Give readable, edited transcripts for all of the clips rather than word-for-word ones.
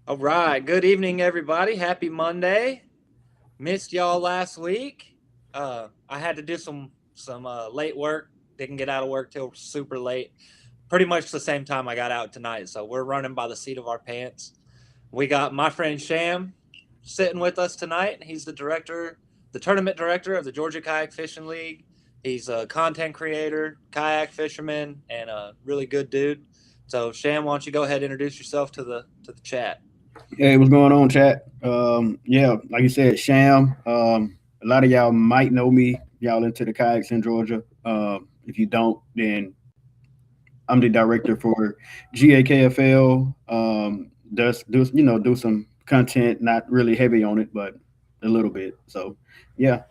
All right. Good evening, everybody. Happy Monday. Missed y'all last week. I had to do some late work. Didn't get out of work till super late. Pretty much the same time I got out tonight. So we're running by the seat of our pants. We got my friend Sham sitting with us tonight. He's the tournament director of the Georgia Kayak Fishing League. He's a content creator, kayak fisherman, and a really good dude. So Sham, why don't you go ahead and introduce yourself to the chat? Hey, what's going on, chat? Yeah, like you said, Sham. A lot of y'all might know me. Y'all into the kayaks in Georgia. If you don't, then I'm the director for GAKFL. Do some content, not really heavy on it, but a little bit. So, yeah.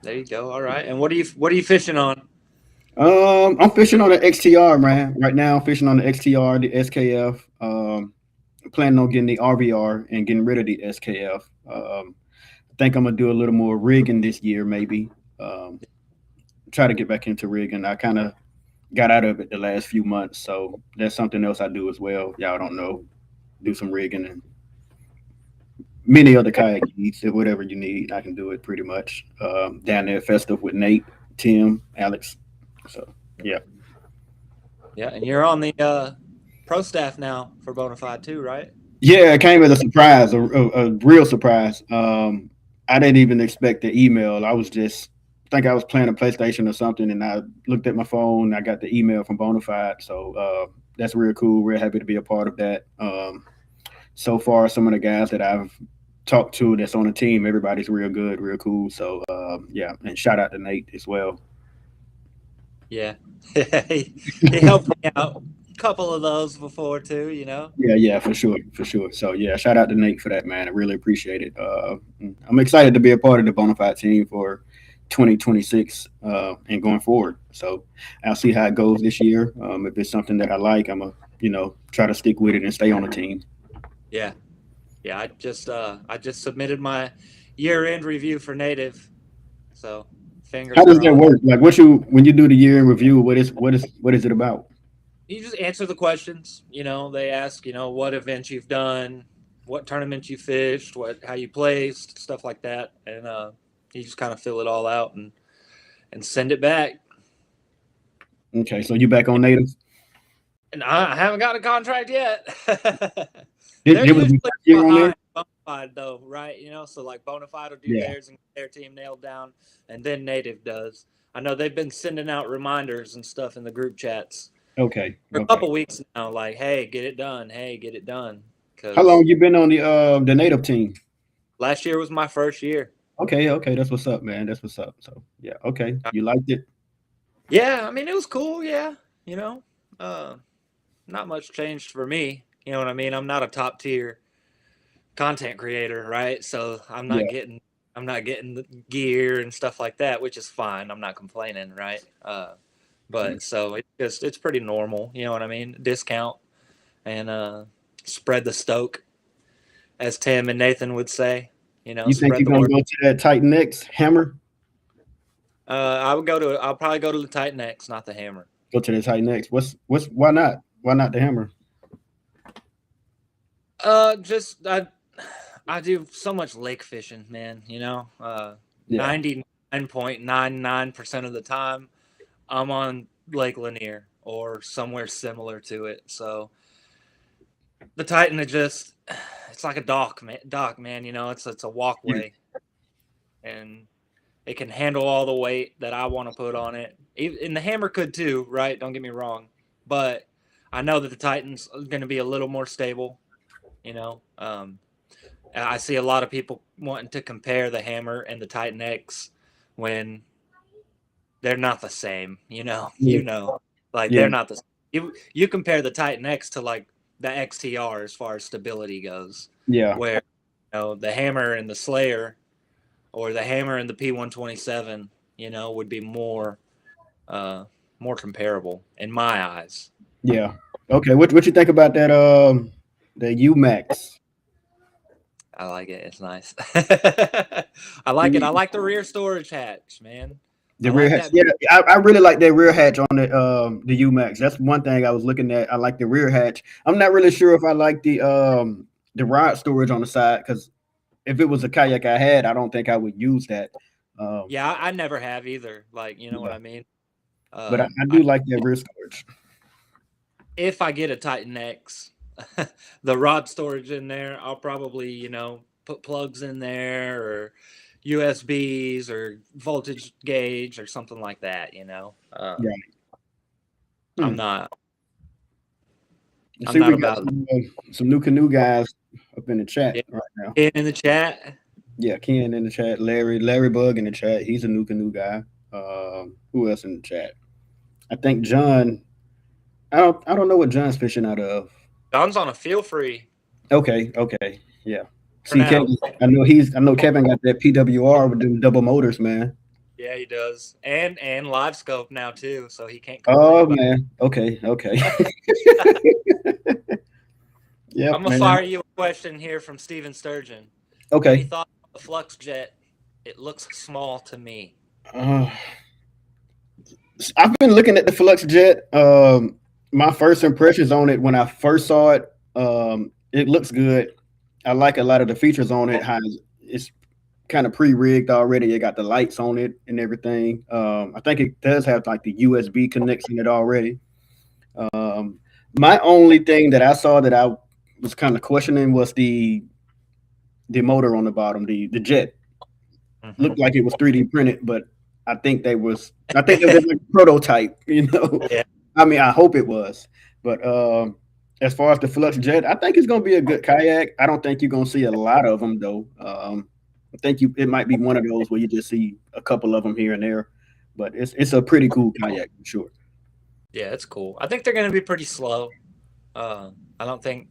There you go. All right. And what are you fishing on? I'm fishing on the XTR, man. Right now, I'm fishing on the XTR, the SKF. Planning on getting the RVR and getting rid of the SKF. I think I'm gonna do a little more rigging this year, maybe. Um, Try to get back into rigging. I kind of got out of it the last few months, so that's something else I do as well. Y'all don't know, do some rigging and many other kayak needs, whatever you need, I can do it pretty much. Down there, festive with Nate, Tim, Alex. So yeah, Yeah, and you're on the pro staff now for Bonafide too, right? yeah, it came as a surprise, a real surprise. I didn't even expect the email. I was just think I was playing a PlayStation or something, and I looked at my phone. I got the email from Bonafide, so that's real cool. Real happy to be a part of that. So far, some of the guys that I've talked to that's on the team, everybody's real good, real cool. So yeah, and shout out to Nate as well. Yeah. he helped me out a couple of those before too, you know. Yeah, yeah, for sure, for sure. So yeah, shout out to Nate for that, man. I really appreciate it. I'm excited to be a part of the Bonafide team for 2026 and going forward. So I'll see how it goes this year. If it's something that I like, I'm a try to stick with it and stay on the team. Yeah. Yeah, I just submitted my year-end review for Native. So, How fingers does that crossed. work? Like, what you when you do the year in review? What is it about? You just answer the questions, they ask, what events you've done, what tournaments you fished, what how you placed, stuff like that. And you just kind of fill it all out and send it back. Okay, so you back on native? And I haven't got a contract yet. They're It was usually my last year on there. behind Bonafide though, right? So like Bonafide will do Yeah. theirs and get their team nailed down, and then Native does. I know they've been sending out reminders and stuff in the group chats Okay. for a Okay. couple weeks now, like, "Hey, get it done. Hey, get it done." How long Because you been on the native team? last year was my first year. Okay. Okay. That's what's up, man. That's what's up. So yeah. Okay. You liked it? Yeah, I mean it was cool. Yeah, you know, uh, not much changed for me. You know what I mean? I'm not a top tier content creator, right? So Yeah. I'm not getting the gear and stuff like that, which is fine. I'm not complaining, right? But so it's pretty normal, you know what I mean? Discount and spread the stoke, as Tim and Nathan would say. You think Spread you're the gonna word. go to that Titan X hammer? I'll probably go to the Titan X, not the Hammer. Go to the Titan X. What's why not? Why not the hammer? Just I do so much lake fishing, man. Yeah. 99.99% of the time I'm on Lake Lanier or somewhere similar to it. So the Titan is just it's like a dock, man. It's a Yeah. walkway, and it can handle all the weight that I want to put on it. And the Hammer could too, right? Don't get me wrong, but I know that the Titan's going to be a little more stable. You know, I see a lot of people wanting to compare the Hammer and the Titan X when they're not the same. Yeah. Like Yeah. they're not the. You compare the Titan X to like the XTR as far as stability goes, Yeah. where the Hammer and the Slayer or the Hammer and the P127, would be uh, more comparable in my eyes. Yeah. Okay. What you think about that? The UMax. I like it. It's nice. I like it. I like the rear storage hatch, man. I The rear like hatch, that. yeah, I really like that rear hatch on the UMax. That's one thing I was looking at. I like the rear hatch. I'm not really sure if I like the rod storage on the side because if it was a kayak I had, I don't think I would use that. Um, Yeah, I never have either. Like, you know what yeah, I mean? but Uh, I I, do like that rear storage. if I get a Titan X, the rod storage in there, I'll probably, put plugs in there or USBs or voltage gauge or something like that. Yeah. I'm Hmm. not I I'm see not we got about some new canoe guys up in the chat yeah, right now. in the chat. Yeah, Ken in the chat, Larry Bug in the chat. He's a new canoe guy. Who else in the chat? I think John. I don't know what John's fishing out of. Don's on a feel free Okay, okay, yeah. for See, now. Kevin. I know Kevin got that PWR with them double motors, man. Yeah, he does. And live scope now too, so he can't complain Oh about man. Okay, okay. I'm Yep, gonna man. fire you a question here from Steven Sturgeon. Any Okay. thoughts on the Flux Jet? It looks small to me. Uh, I've been looking at the Flux Jet. My first impressions on it when I first saw it, it looks good. I like a lot of the features on it. How it's kind of pre-rigged already. It got the lights on it and everything. I think it does have like the USB connection it already. Um, my only thing that I saw that I was kind of questioning was the motor on the bottom, the jet Hmm. looked like it was 3D printed, but I think it was like a prototype, you know. Yeah, I mean, I hope it was. But as far as the Flux Jet, I think it's gonna be a good kayak. I don't think you're gonna see a lot of them though. I think it might be one of those where you just see a couple of them here and there, but it's a pretty cool kayak for sure. yeah, it's cool. I think they're gonna be pretty slow. I don't think.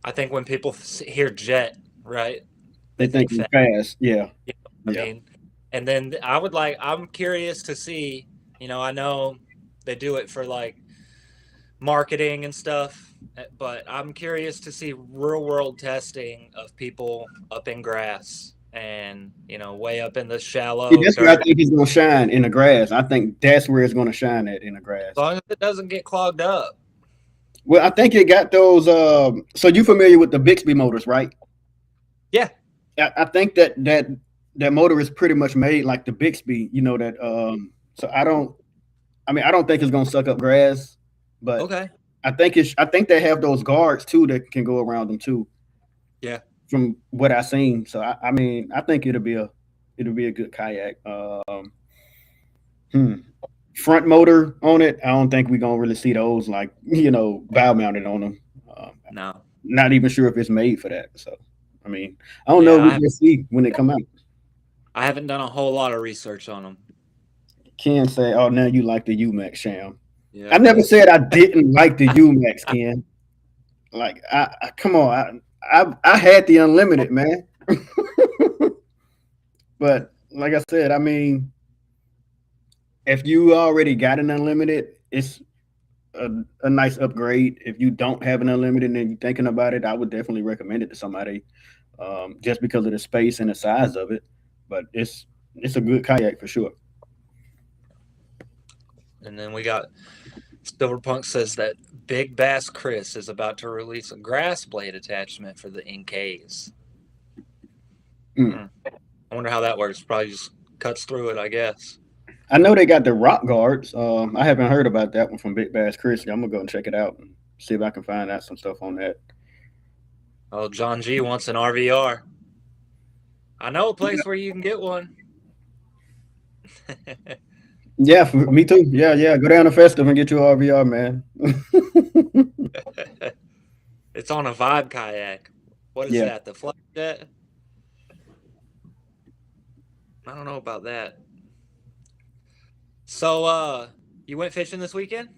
I think when people hear jet, right, They they think think it's fast. fast, yeah, You know what I yeah. mean? And then I'm curious to see. I know they do it for like marketing and stuff, but I'm curious to see real world testing of people up in grass and way up in the See, shallow that's where I dirt. think it's gonna shine in the grass. I think that's where it's gonna shine at in the As grass. long as it doesn't get clogged up. Well, I think it got those. So you familiar with the Bixby motors, right? Yeah. I think that motor is pretty much made like the Bixby. You know that. So I don't. I mean, I don't think it's gonna suck up grass, but Okay. I think it's. I think they have those guards too that can go around them too. Yeah. From what I've seen, so I mean, I think it'll be a good kayak. Hmm. Front motor on it, I don't think we're gonna really see those like bow mounted on them. No. Not even sure if it's made for that. So, I mean, I don't know. Yeah. We will see when they come out. I haven't done a whole lot of research on them. Ken say, "Oh, now you like the UMax sham." I Yeah. never said I didn't like the UMax, Ken. Like, come on, I had the unlimited, man. But like I said, I mean, if you already got an unlimited, it's a nice upgrade. If you don't have an unlimited and you're thinking about it, I would definitely recommend it to somebody, just because of the space and the size of it. But it's a good kayak for sure. And then we got Silverpunk says that Big Bass Chris is about to release a grass blade attachment for the NKs. Mm. Hmm. I wonder how that works. Probably just cuts through it, I guess. I know they got the rock guards. I haven't heard about that one from Big Bass Chris. I'm gonna go and check it out and see if I can find out some stuff on that. Oh, John G wants an RVR. I know a place where you can get one. Yeah, me too. Yeah, yeah. Go down to Festive and get your RVR, man. It's on a vibe kayak. What is Yeah. that? The Flight Jet? I don't know about that. So, you went fishing this weekend?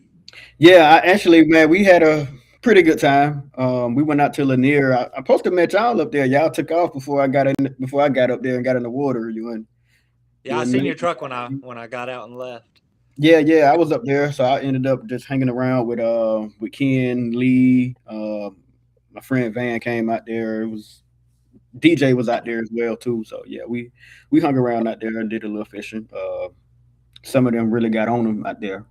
Yeah, actually, man, we had a pretty good time. We went out to Lanier. I supposed to met y'all up there. Y'all took off before I got up there and got in the water. Yeah, You I and seen your Nate. truck when I got out and left. Yeah, yeah, I was up there, so I ended up just hanging around with Ken Lee. My friend Van came out there. It was DJ was out there as well too. So yeah, we hung around out there and did a little fishing. some of them really got on them out there.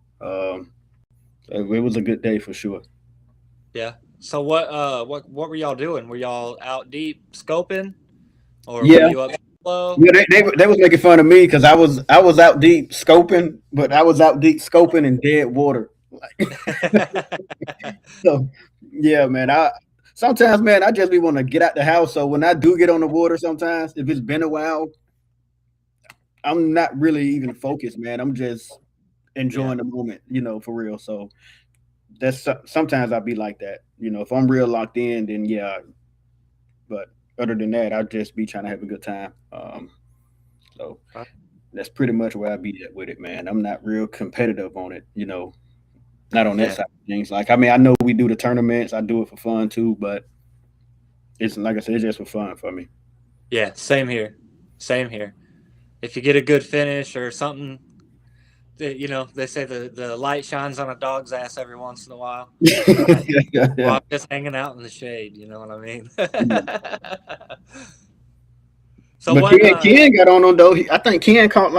It was a good day for sure. Yeah. So what were y'all doing? Were y'all out deep scoping, or were Yeah, you up low? yeah, they was making fun of me because I was out deep scoping, but I was out deep scoping in dead water. So yeah, man. I sometimes, man, I just be want to get out the house. So when I do get on the water, sometimes if it's been a while, I'm not really even focused, man. I'm just Yeah. enjoying the moment, for real. So sometimes I'll be like that. If I'm real locked in, then yeah. But other than that, I'll just be trying to have a good time. So Uh, that's pretty much where I be at with it, man. I'm not real competitive on it, not on that Yeah. side of things. Like, I mean, I know we do the tournaments, I do it for fun too, but it's like I said, it's just for fun for me. Yeah. Same here. Same here. If you get a good finish or something, they say the light shines on a dog's ass every once in a while. Yeah, Well, yeah. I'm just hanging out in the shade. You know what I mean? Yeah. So But what? Ken got on though. I think Ken caught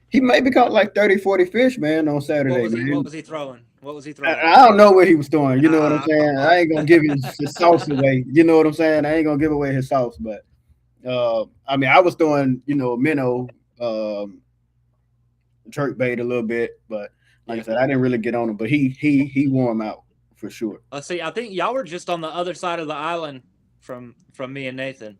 he maybe caught like 30, 40 fish, man, on What Saturday, was he? What man. was he throwing? What was he I, throwing? I don't know what he was doing. You know what I'm Come saying? I on. ain't gonna give his sauce away. You know what I'm saying? I ain't gonna give away his sauce, but I mean, I was throwing, minnow, jerk bait a little bit, but like I Yeah. said, I didn't really get on him. But he wore him out for sure. Let's see. I think y'all were just on the other side of the island from me and Nathan,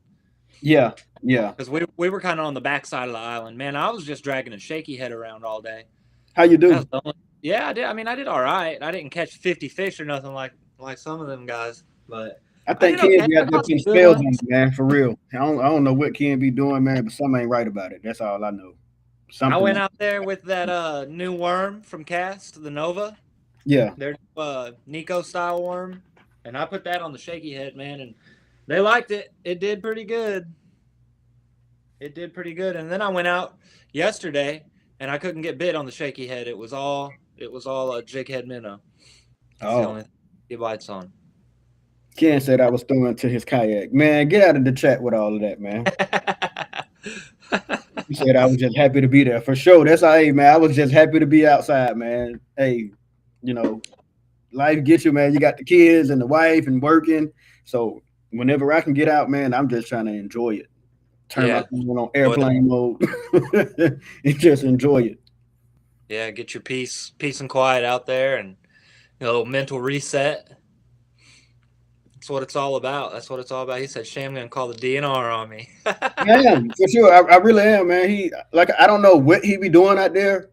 Yeah, yeah. because we were kind of on the back side of the island. Man, I was just dragging a shaky head around all day. How you That do? was the only. Yeah, I did. I mean, I did all right. I didn't catch 50 fish or nothing like some of them guys, but I I think did Ken okay. be I out there caught some putting good spells on ones. it, man, for real. I don't know what Ken be doing, man, but something ain't right about it. That's all I know. I Something went like out there with that new worm from Cast, the Nova, yeah. their Nico style worm, and I put that on the shaky head, man, and they liked it. It did pretty good. It did pretty good. And then I went out yesterday and I couldn't get bit on the shaky head. It was all a jig head minnow. That's the Oh. only thing he bites on. Ken said I was throwing to his kayak. Man, get out of the chat with all of that, man. He said I was just happy to be there. For sure. That's all, hey, man. I was just happy to be outside, man. Hey, you know, life gets you, man. You got the kids and the wife and working. So whenever I can get out, man, I'm just trying to enjoy it. Turn my Yeah. phone on Enjoy the airplane mode and just enjoy it. Yeah, get your peace and quiet out there and mental reset. That's what it's all about. That's what it's all about. He said, Sham gonna call the DNR on me. I am for sure. I really am, man. He like I don't know what he be doing out there,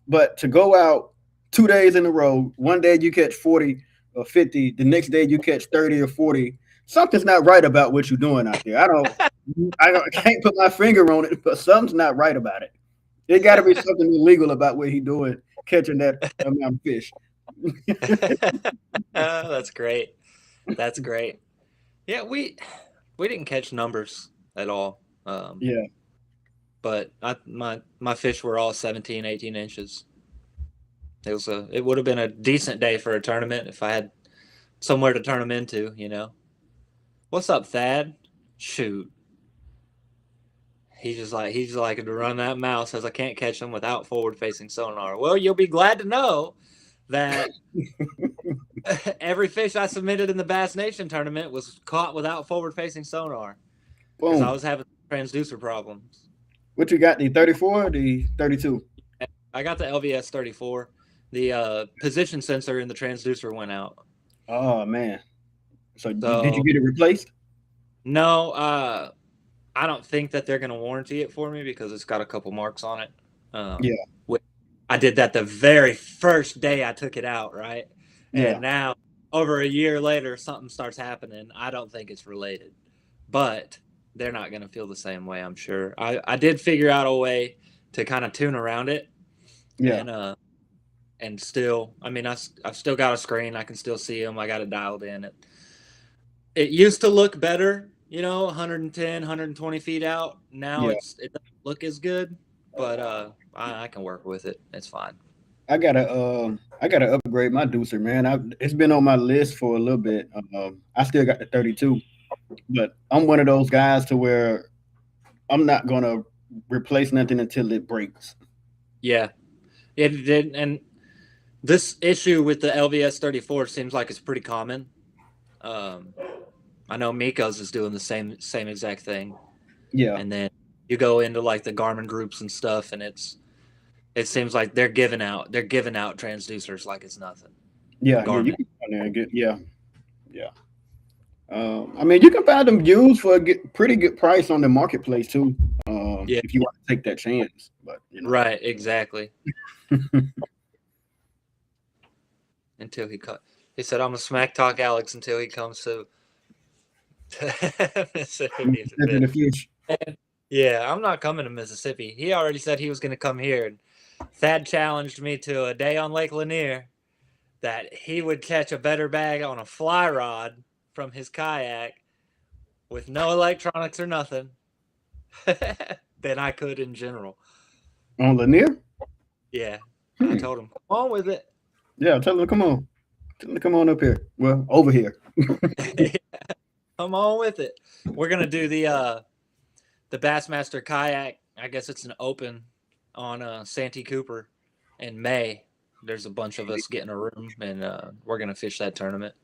but to go out 2 days in a row, one day you catch 40 or 50, the next day you catch 30 or 40. Something's not right about what you're doing out there. I can't put my finger on it, but something's not right about it. It got to be something illegal about what he doing catching that amount of fish. That's great. That's great. Yeah, we didn't catch numbers at all. Yeah, But my fish were all 17, 18 inches. It would have been a decent day for a tournament if I had somewhere to turn them into. What's up, Thad? Shoot. He's like to run that mouth, says I can't catch them without forward facing sonar. Well, you'll be glad to know that every fish I submitted in the Bass Nation tournament was caught without forward facing sonar because I boom. was having transducer problems. What you got? The 34, or the 32. I got the LVS 34. The position sensor in the transducer went out. Oh man. So did you So get it replaced? no, I don't think that they're going to warranty it for me because it's got a couple marks on it. Yeah, Which I did that the very first day I took it out, right? yeah, And now, over a year later, something starts happening. I don't think it's related, but they're not going to feel the same way, I'm sure. I did figure out a way to kind of tune around it, yeah, and still, I mean, I've still got a screen. I can still see them. I got it dialed in. It used to look better, 110, 120 feet out. Now yeah. it doesn't look as good, but I can work with it. It's fine. I gotta upgrade my deucer, man. It's been on my list for a little bit. I still got the 32, but I'm one of those guys to where I'm not gonna replace nothing until it breaks. Yeah, it did. And this issue with the LVS 34 seems like it's pretty common. Um, I know Miko's is doing the same exact thing. Yeah, And then you go into like the Garmin groups and stuff, and it seems like they're giving out transducers like it's nothing. yeah. You Garmin. can go there and get yeah, yeah. I mean, you can find them used for a pretty good price on the marketplace too. Yeah, If you want to take that chance, but right, exactly. Until he said, "I'm gonna smack talk Alex until he comes to Mississippi." Mississippi in the future. Yeah, I'm not coming to Mississippi. He already said he was gonna come here, and Thad challenged me to a day on Lake Lanier that he would catch a better bag on a fly rod from his kayak with no electronics or nothing than I could in general. On Lanier. Yeah, I Hmm. told him, come on with it. Yeah, tell them to come on. Tell them to come on up here. Well, over here. Come on with it. We're gonna do the Bassmaster kayak. I guess it's an open on Santee Cooper in May. There's a bunch of us getting a room, and we're gonna fish that tournament.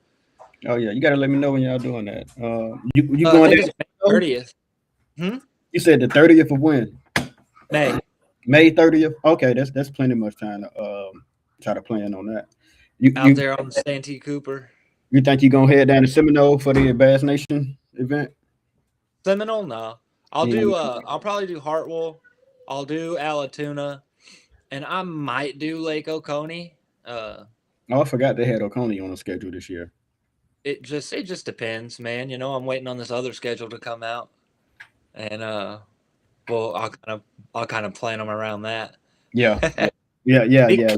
Oh yeah, you gotta let me know when y'all doing that. You I going think there? it's May 30th. Hmm? You said the 30th of when? May. May 30th. Okay, that's plenty much time to try to plan on that. You Out you there on the Santee Cooper. you think you gonna head down to Seminole for the Bass Nation event? Seminole, no. You I'll probably do Hartwell. I'll do Alatoona, and I might do Lake Oconee. Uh, oh, I forgot they had Oconee on the schedule this year. it just depends, man. I'm waiting on this other schedule to come out, and well, I'll kind of plan them around that. Yeah, yeah, yeah, Big yeah,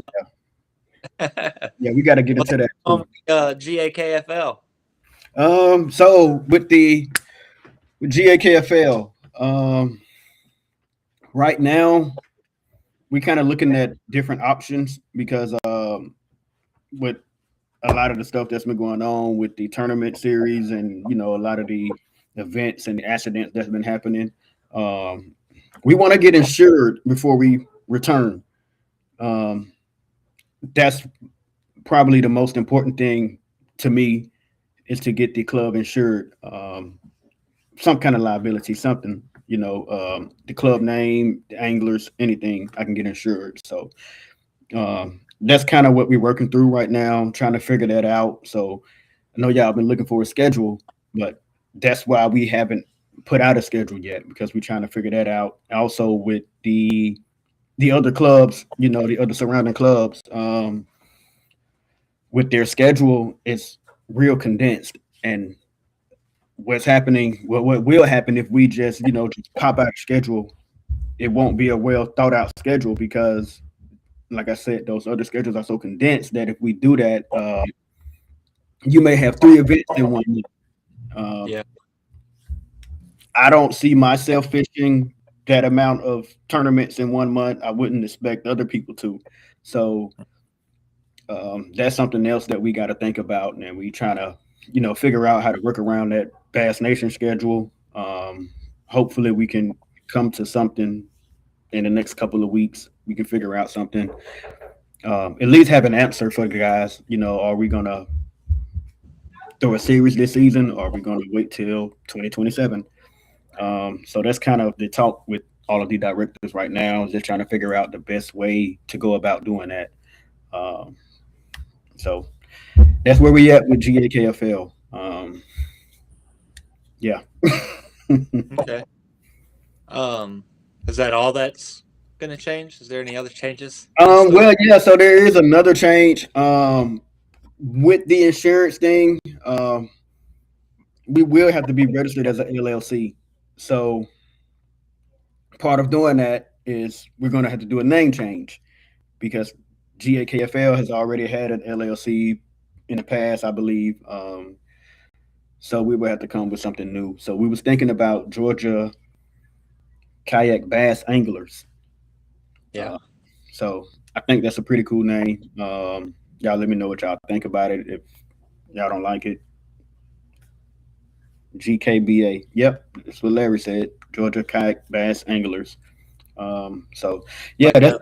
yeah. We got to get What's into that on too. GAKFL? So with the GAKFL, right now we kind of looking at different options because with a lot of the stuff that's been going on with the tournament series and a lot of the events and the accidents that's been happening, um, we want to get insured before we return. Um, that's probably the most important thing to me is to get the club insured. Some kind of liability, something, the club name, the anglers, anything I can get insured. So that's kind of what we're working through right now, trying to figure that out. So I know y'all been looking for a schedule, but that's why we haven't put out a schedule yet because we're trying to figure that out. Also with the other clubs, the other surrounding clubs, with their schedule, it's real condensed. And what's happening, what will happen if we just pop out a schedule, it won't be a well thought out schedule because, like I said, those other schedules are so condensed that if we do that, you may have three events in one month. Um, Yeah, I don't see myself fishing that amount of tournaments in one month. I wouldn't expect other people to. So that's something else that we got to think about, and we trying to, figure out how to work around that Bass Nation schedule. Hopefully, we can come to something in the next couple of weeks. We can figure out something. At least have an answer for the guys. Are we gonna throw a series this season, or are we gonna wait till 2027? So that's kind of the talk with all of the directors right now. Is just trying to figure out the best way to go about doing that. Um, so that's where we at with GAKFL. Yeah. okay. Um, is that all that's gonna change? Is there any other changes in store? Well, yeah. So there is another change with the insurance thing. We will have to be registered as an LLC. So part of doing that is we're going to have to do a name change because GAKFL has already had an LLC in the past, I believe. So we will have to come with something new. So we was thinking about Georgia Kayak Bass Anglers. Yeah. Uh, so I think that's a pretty cool name. Y'all let me know what y'all think about it. If y'all don't like it, GKBA. Yep, that's what Larry said. Georgia Kayak Bass Anglers. So yeah, Like that.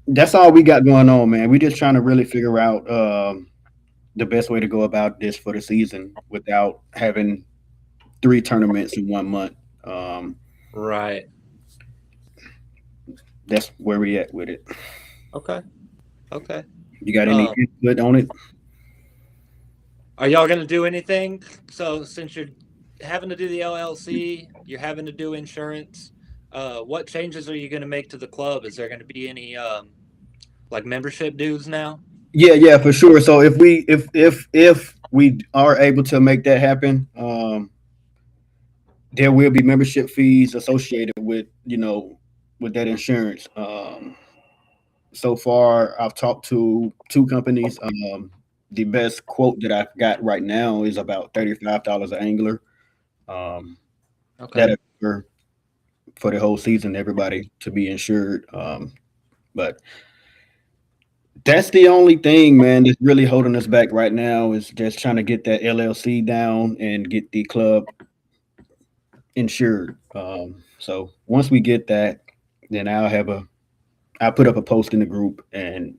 that's all we got going on, man. We just trying to really figure out the best way to go about this for the season without having three tournaments in 1 month. Um, Right. that's where we at with it. Okay. Okay. You got any Um, input on it? are y'all gonna do anything? So since you're having to do the LLC, you're having to do insurance. What changes are you gonna make to the club? Is there gonna be any like membership dues now? Yeah, yeah, for sure. So if we are able to make that happen, there will be membership fees associated with with that insurance. So far, I've talked to two companies. The best quote that I've got right now is about $35 an angler. Um, Okay. that for the whole season, everybody to be insured. But that's the only thing, man, that's really holding us back right now is just trying to get that LLC down and get the club insured. So once we get that, then I'll put up a post in the group and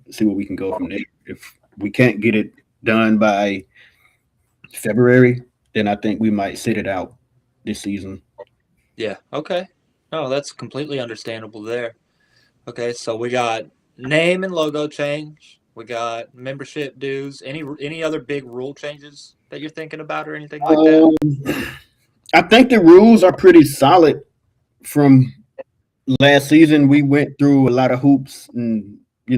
see where we can go from there. If we can't get it done by February, then I think we might sit it out this season. Yeah. Okay. No, that's completely understandable there. Okay, so we got name and logo change. We got membership dues. Any other big rule changes that you're thinking about or anything like that? Um, I think the rules are pretty solid from last season. We went through a lot of hoops, and we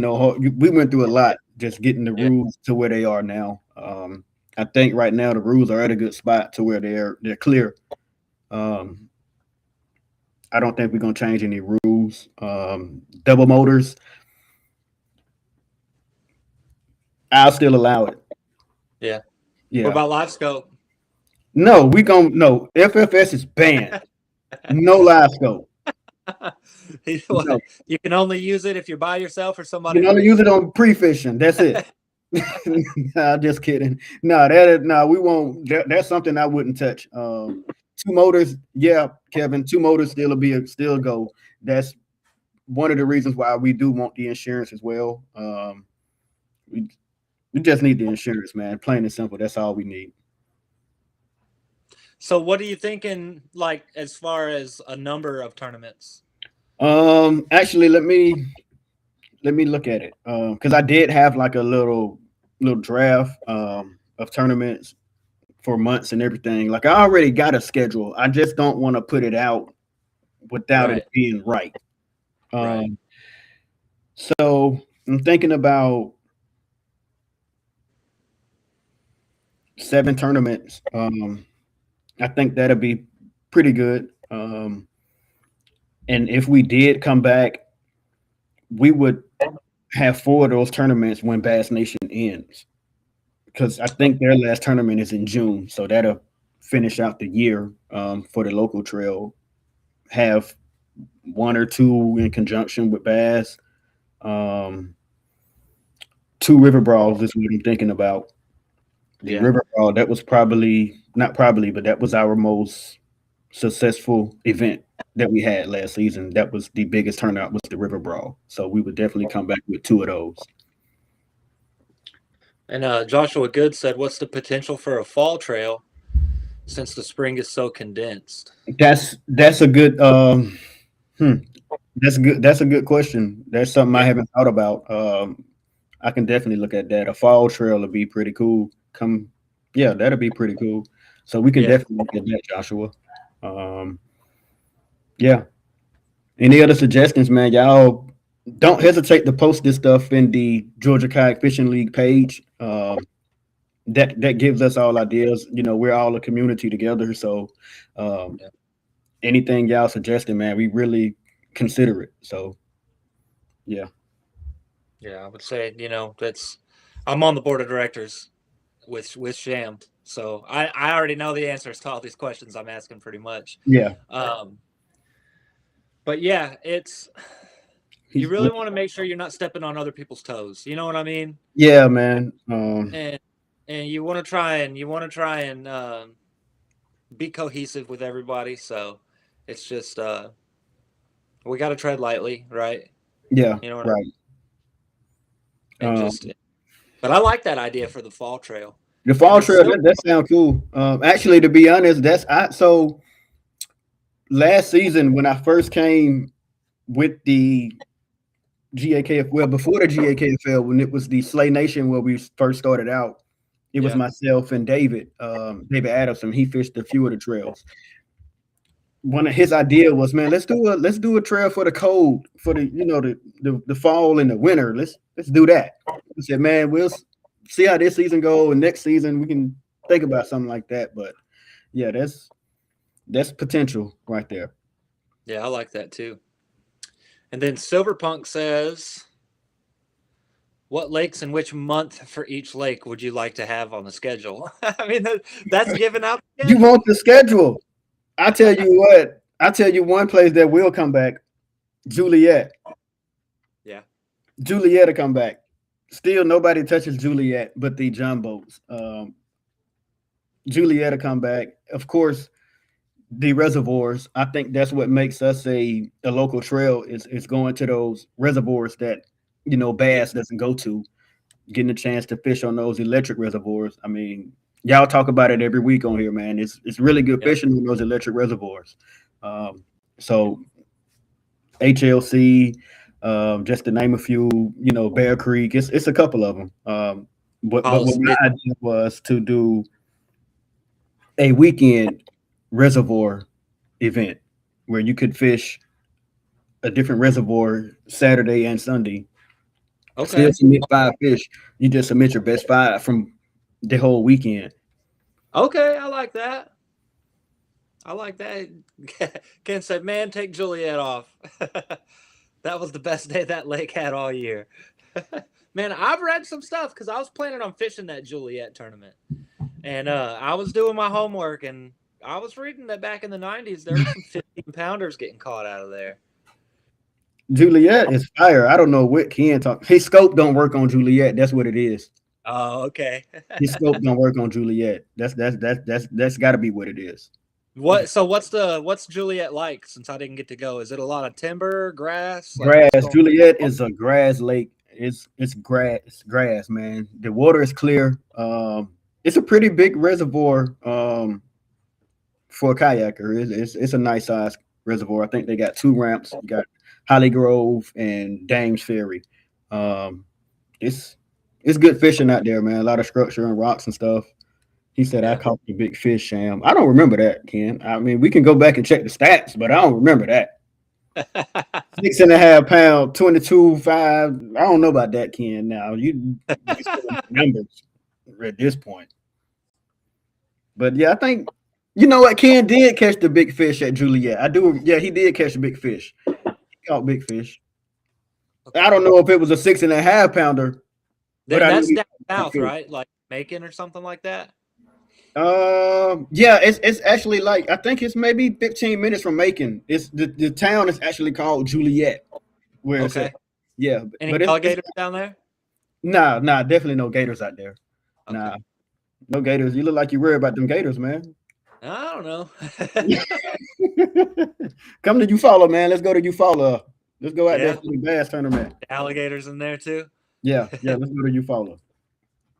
went through a lot just getting the Yeah. rules to where they are now. I think right now the rules are at a good spot to where they're clear. Um, I don't think we're gonna change any rules. Double motors, I'll still allow it. Yeah. What Yeah. about live scope? No, we gonna no. FFS is banned. No live scope. No. You can only use it if you're by yourself or You somebody can only with use you. it on pre-fishing. That's it. Nah, just kidding. No, we won't. That's something I wouldn't touch. Two motors, yeah, Kevin. Two motors still go. That's one of the reasons why we do want the insurance as well. We, we just need the insurance, man. Plain and simple. That's all we need. So what are you thinking like as far as a number of tournaments? Actually, let me look at it. Because I did have like a little draft of tournaments for months and everything. Like I already got a schedule. I just don't want to put it out without it Right. being right. Right. Um, so I'm thinking about 7 tournaments. I think that'll be pretty good. And if we did come back, we would have 4 of those tournaments when Bass Nation ends. Because I think their last tournament is in June, so that'll finish out the year for the local trail. Have 1 or 2 in conjunction with Bass. Um, 2 river brawls is what I'm thinking about. The Yeah. river brawl, that was probably not probably, but that was our most successful event that we had last season. That was the biggest turnout was the river brawl. So we would definitely come back with 2 of those. And Joshua Good said, "What's the potential for a fall trail since the spring is so condensed?" That's a good hmm, that's good. That's a good question. That's something I Yeah. haven't thought about. I can definitely look at that. A fall trail would be pretty cool. Yeah, that'll be pretty cool. So we can Yeah. definitely look at that, Joshua. Um, yeah. Any other suggestions, man? Y'all don't hesitate to post this stuff in the Georgia Kayak Fishing League page. That gives us all ideas. We're all a community together. So um, Yeah. anything y'all suggesting, man, we really consider it. So yeah. Yeah. I would say, that's I'm on the board of directors with Sham, so I already know the answers to all these questions I'm asking pretty much. Yeah. Um, but yeah, it's you He's really want to make sure you're not stepping on other people's toes. You know what I mean? yeah, man. And you want to try and be cohesive with everybody. So it's just we got to tread lightly, right? Yeah, You know what I mean? right. And Um, just, but I like that idea for the fall trail. the And fall then trail Silver, that sounds cool. Actually, to be honest, so last season when I first came with the GAKF, well, before the GAKFL, when it was the Slay Nation where we first started out, it was yeah, myself and David Adamson. He fished a few of the trails. One of his idea was, man, let's do a trail for the cold, for the the fall and the winter. Let's do that. I said, man, see how this season go, and next season we can think about something like that. But yeah, that's potential right there. yeah, I like that too. And then Silverpunk says, "What lakes and which month for each lake would you like to have on the schedule?" I mean, that's giving out the You schedule. want the schedule? I tell you what. I tell you one place that will come back. Juliet. Yeah. Juliet to come back. Still, nobody touches Juliet but the John boats. Juliet to come back. Of course, the reservoirs. I think that's what makes us a local trail is going to those reservoirs that Yeah. Bass doesn't go to, getting a chance to fish on those electric reservoirs. I mean, y'all talk about it every week on here, man. It's really good Yep. fishing on those electric reservoirs. Um, so HLC, just to name a few, Bear Creek. It's a couple of them. But what Hollis. my idea was to do a weekend reservoir event where you could fish a different reservoir Saturday and Sunday. Still Okay. submit 5 fish. You just submit your best 5 from the whole weekend. Okay, I like that. I like that. Ken said, "Man, take Juliet off." That was the best day that lake had all year. Man, I've read some stuff because I was planning on fishing that Juliet tournament, and I was doing my homework, and I was reading that back in the '90s there were some 15-pounders getting caught out of there. Juliet is fire. I don't know what Ken talk. His scope don't work on Juliet. That's what it is. Oh, okay. His scope don't work on Juliet. That's got to be what it is. What? So what's Juliet like? Since I didn't get to go, is it a lot of timber, grass? Like what's Grass. going? Juliet is a grass lake. It's grass. It's grass, man. The water is clear. It's a pretty big reservoir. For a kayaker, it's a nice size reservoir. I think they got 2 ramps. You got Holly Grove and Dames Ferry. Um, it's it's good fishing out there, man. A lot of structure and rocks and stuff. He said I Yeah. caught the big fish, Sam. I don't remember that, Ken. I mean, we can go back and check the stats, but I don't remember that. 6.5 pound, 22.5. I don't know about that, Ken. Now you still numbers at this point. But yeah, I think you know what Ken did catch the big fish at Juliet. I do. Yeah, he did catch a big fish. He caught big fish. I Okay. don't know if it was a 6.5 pounder, but I knew That's he down caught a big south, fish. right? Like Macon or something like that. Yeah, it's actually like I think it's maybe 15 minutes from Macon. It's the town is actually called Juliet, where it's at. Okay. Yeah, Any but it's alligators down there? nah, definitely no gators out there. Okay. Nah, no gators. You look like you worry about them gators, man. I don't know. Come to Eufaula, man. Let's go to Eufaula. Let's go out there Yeah, for the bass tournament. alligators in there too. Yeah, let's go to Eufaula.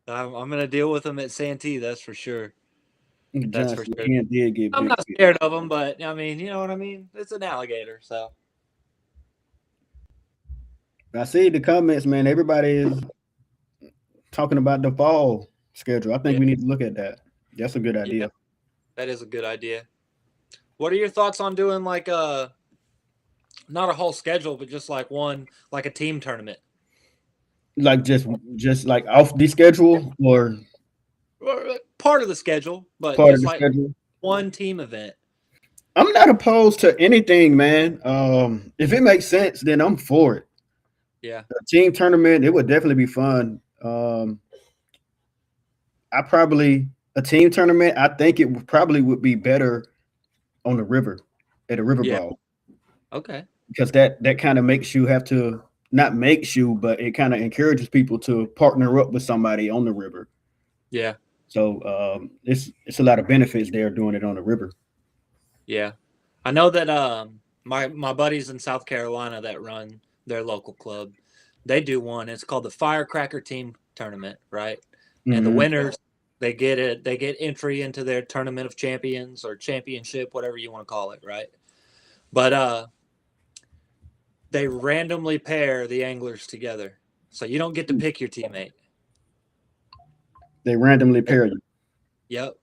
I'm gonna deal with them at Santee. That's for sure. That's for Johnson, sure. Ken did get I'm big not fish. scared of them, but I mean, you know what I mean. It's an alligator, so I see the comments, man. Everybody is talking about the fall schedule. I think yeah, we need to look at that. That's a good yeah, idea. that is a good idea. What are your thoughts on doing like not a whole schedule, but just like one like a team tournament? Like just like off the schedule or Or part of the schedule, but part of just the like schedule. one team event. I'm not opposed to anything, man. If it makes sense, then I'm for it. Yeah, A team tournament, it would definitely be fun. I probably a team tournament. I think it probably would be better on the river at a river yeah, brawl okay, because that kind of makes you have to not makes you, but it kind of encourages people to partner up with somebody on the river. yeah, So it's a lot of benefits there doing it on the river. yeah. I know that my buddies in South Carolina that run their local club. They do one. It's called the Firecracker Team Tournament, right? And the Mm-hmm. winners, they get it. They get entry into their Tournament of Champions or championship, whatever you want to call it, right? But they randomly pair the anglers together, so you don't get to pick your teammate. They randomly pair you. Yep.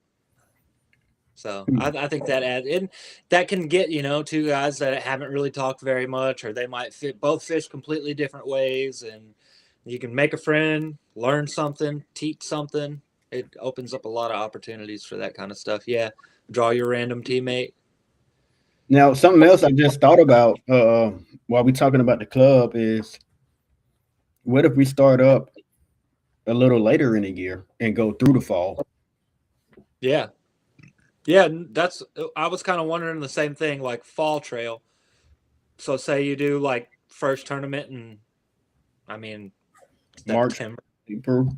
So I think that add in that can get two guys that haven't really talked very much, or they might fit both fish completely different ways, and you can make a friend, learn something, teach something. It opens up a lot of opportunities for that kind of stuff. Yeah, draw your random teammate. Now, something else I just thought about while we talking about the club is what if we start up a little later in the year and go through the fall? Yeah, yeah. That's I was kind of wondering the same thing, like fall trail. So say you do like first tournament in, I mean, March, September. April,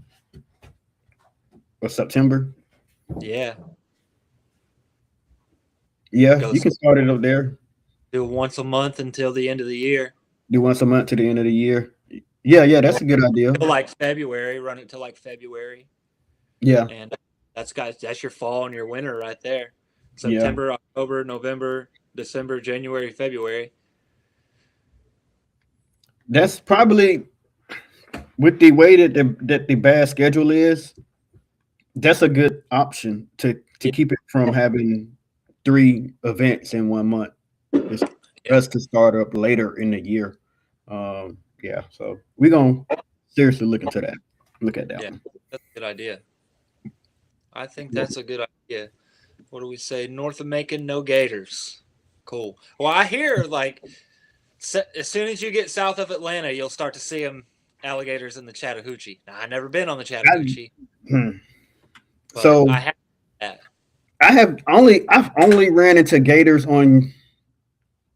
or September. Yeah, Yeah, go you can start it up there. do it once a month until the end of the year. Do once a month to the end of the year. Yeah, yeah, that's Or a good idea. till like February, run it till like February, Yeah, and that's your fall and your winter right there. yeah. September, October, November, December, January, February. That's probably with the way that the bad schedule is, that's a good option to Yeah, keep it from having three events in 1 month. It's yeah, us to start up later in the year. Yeah, so we're gonna seriously look into that. Look at that yeah. one. That's a good idea. I think that's a good idea. What do we say? North of Macon, no gators. Cool. Well, I hear like as soon as you get south of Atlanta, you'll start to see them alligators in the Chattahoochee. Now, I've never been on the I, Chattahoochee, hmm. but So I have that. I've only ran into gators on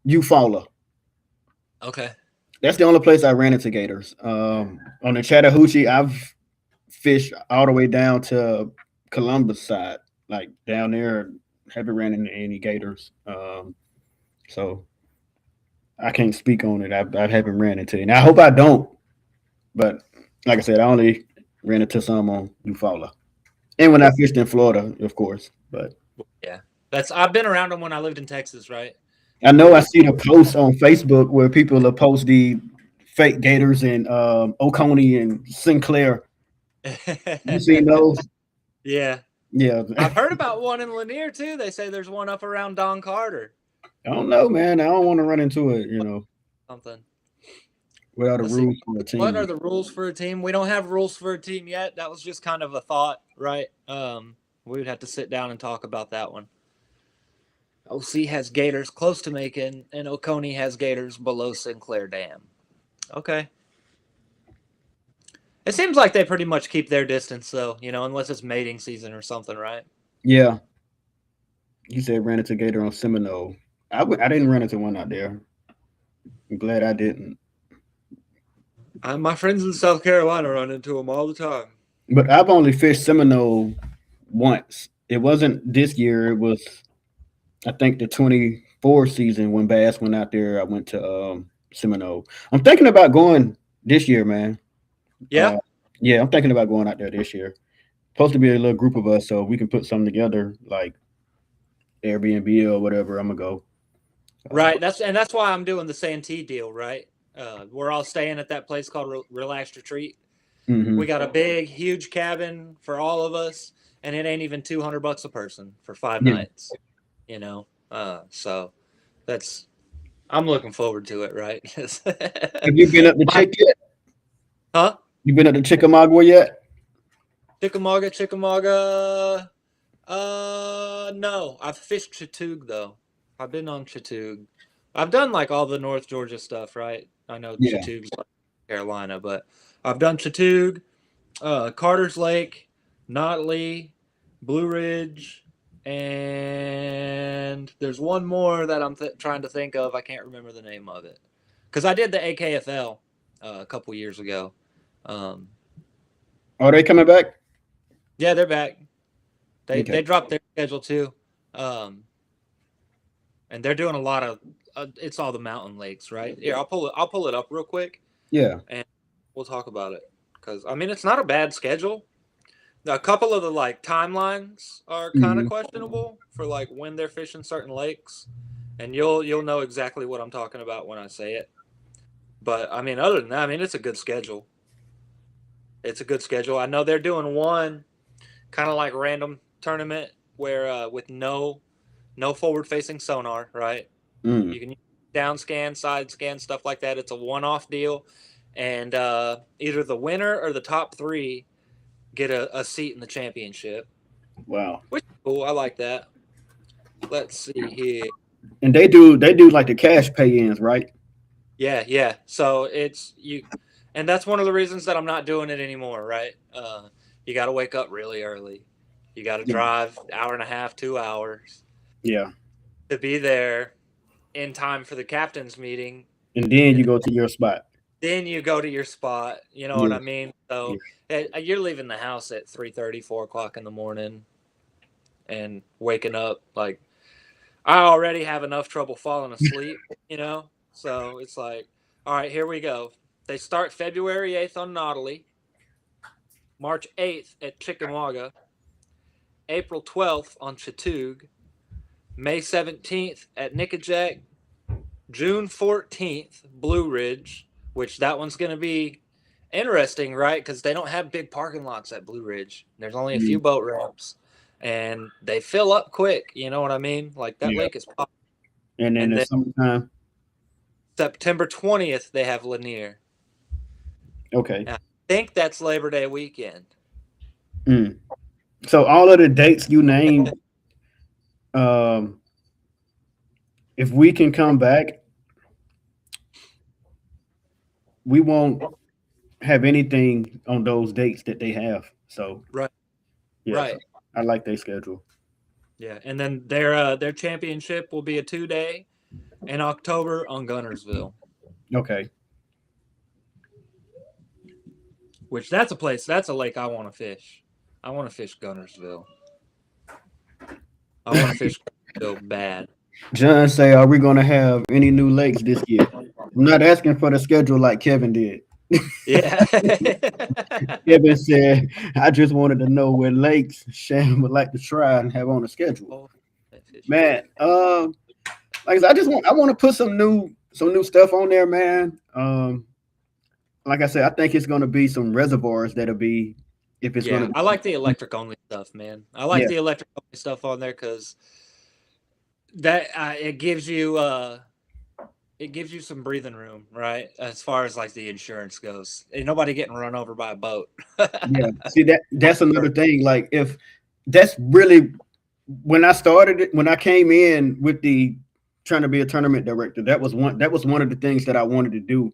Eufaula. Okay. That's the only place I ran into gators. On the Chattahoochee, I've fished all the way down to Columbus side, like down there. Haven't ran into any gators. So I can't speak on it. I haven't ran into it. And I hope I don't. But like I said, I only ran into some on Eufaula. And when I fished in Florida, of course. But Yeah. I've been around them when I lived in Texas, right? I know I Where see the posts on Facebook where people will post the fake gators in Oconee and Sinclair. You seen those? Yeah. Yeah. I've heard about one in Lanier too. They say there's one up around Don Carter. I don't know, man. I don't want to run into it, Something. without a Let's see. rule for a What are team. the rules for a team? We don't have rules for a team yet. That was just kind of a thought, right? We would have to sit down and talk about that one. OC has gators close to Macon, and Oconee has gators below Sinclair Dam. Okay. It seems like they pretty much keep their distance, though, unless it's mating season or something, right? Yeah. You said ran into gator on Seminole. I didn't run into one out there. I'm glad I didn't. My friends in South Carolina run into them all the time. But I've only fished Seminole once. It wasn't this year. It was, I think, the 24 season when Bass went out there. I went to Seminole. I'm thinking about going this year, man. Yeah. Uh, yeah, I'm thinking about going out there this year. Supposed to be a little group of us, so we can put something together, like Airbnb or whatever. I'm gonna go. Right. That's why I'm doing the Santee deal, right? We're all staying at that place called Relaxed Retreat. Hmm. We got a big, huge cabin for all of us, and it ain't even $200 a person for five Yeah. nights. So that's I'm looking forward to it, right? Have you been up the Chick yet? Huh? You been up to Chickamauga yet? Chickamauga, Chickamauga. No, I've fished Chattooga though. I've been on Chattooga. I've done like all the North Georgia stuff, right? I know Yeah. Chattooga's like Carolina, but I've done Chattooga, Carter's Lake, Notley, Blue Ridge, and there's one more that I'm trying to think of. I can't remember the name of it because I did the AKFL a couple years ago. Um, Are they coming back? yeah, they're back. They Okay. dropped their schedule too. Um, and they're doing a lot of. It's all the mountain lakes, right? Here, I'll pull it. I'll pull it up real quick, Yeah. and we'll talk about it. Because I mean, it's not a bad schedule. A couple of the like timelines are kind of Hmm. questionable for like when they're fishing certain lakes, and you'll know exactly what I'm talking about when I say it. But I mean, other than that, I mean, it's a good schedule. It's a good schedule. I know they're doing one kind of like random tournament where with no forward facing sonar, right? Mm. You can use down scan, side scan, stuff like that. It's a one off deal, and either the winner or the top three get a seat in the championship, Wow. which is cool. I like that. Let's see here. And they do like the cash pay-ins, right? Yeah, yeah. So it's you, and that's one of the reasons that I'm not doing it anymore, right? You got to wake up really early. You got to Yeah. drive hour and a half, 2 hours Yeah. to be there in time for the captain's meeting, And then you and go to your spot. then you go to your spot. You know what Yeah. I mean? Yeah. So you're leaving the house at 3:30, 4 o'clock in the morning, and waking up like I already have enough trouble falling asleep. You know, so it's like, all right, here we go. They start February 8th on Nautilus, March 8th at Chickamauga, April 12th on Chatuge, May 17th at Nickajack, June 14th, Blue Ridge, which that one's going to be interesting, right? Because they don't have big parking lots at Blue Ridge. There's only a few Mm. boat ramps, and they fill up quick. You know what I mean? Like that Yeah. lake is pop. And then And in then summertime. September 20th, they have Lanier. Okay. And I think that's Labor Day weekend. Mm. So all of the dates you named, um, if we can come back, we won't have anything on those dates that they have. So Right, yeah, so right. I like their schedule. Yeah, and then their championship will be a 2 day in October on Gunnersville, Okay. which that's a place, that's a lake I want to fish. I want to fish Gunnersville. I want to fish Gunnersville bad. John say, are we gonna have any new lakes this year? I'm not asking for the schedule like Kevin did. Yeah. Kevin said, I just wanted to know what lakes Shan would like to try and have on the schedule. Oh, that fish. Man, like I said, I want to put some new stuff on there, man. Like I said, I think it's gonna be some reservoirs that'll be if it's gonna Yeah, be. I like the electric only stuff, man. I like Yeah, the electric only stuff on there because that it gives you some breathing room, right? As far as like the insurance goes, ain't nobody getting run over by a boat. yeah. See that's another thing. Like if that's really when I started it, when I came in with the trying to be a tournament director, that was one of the things that I wanted to do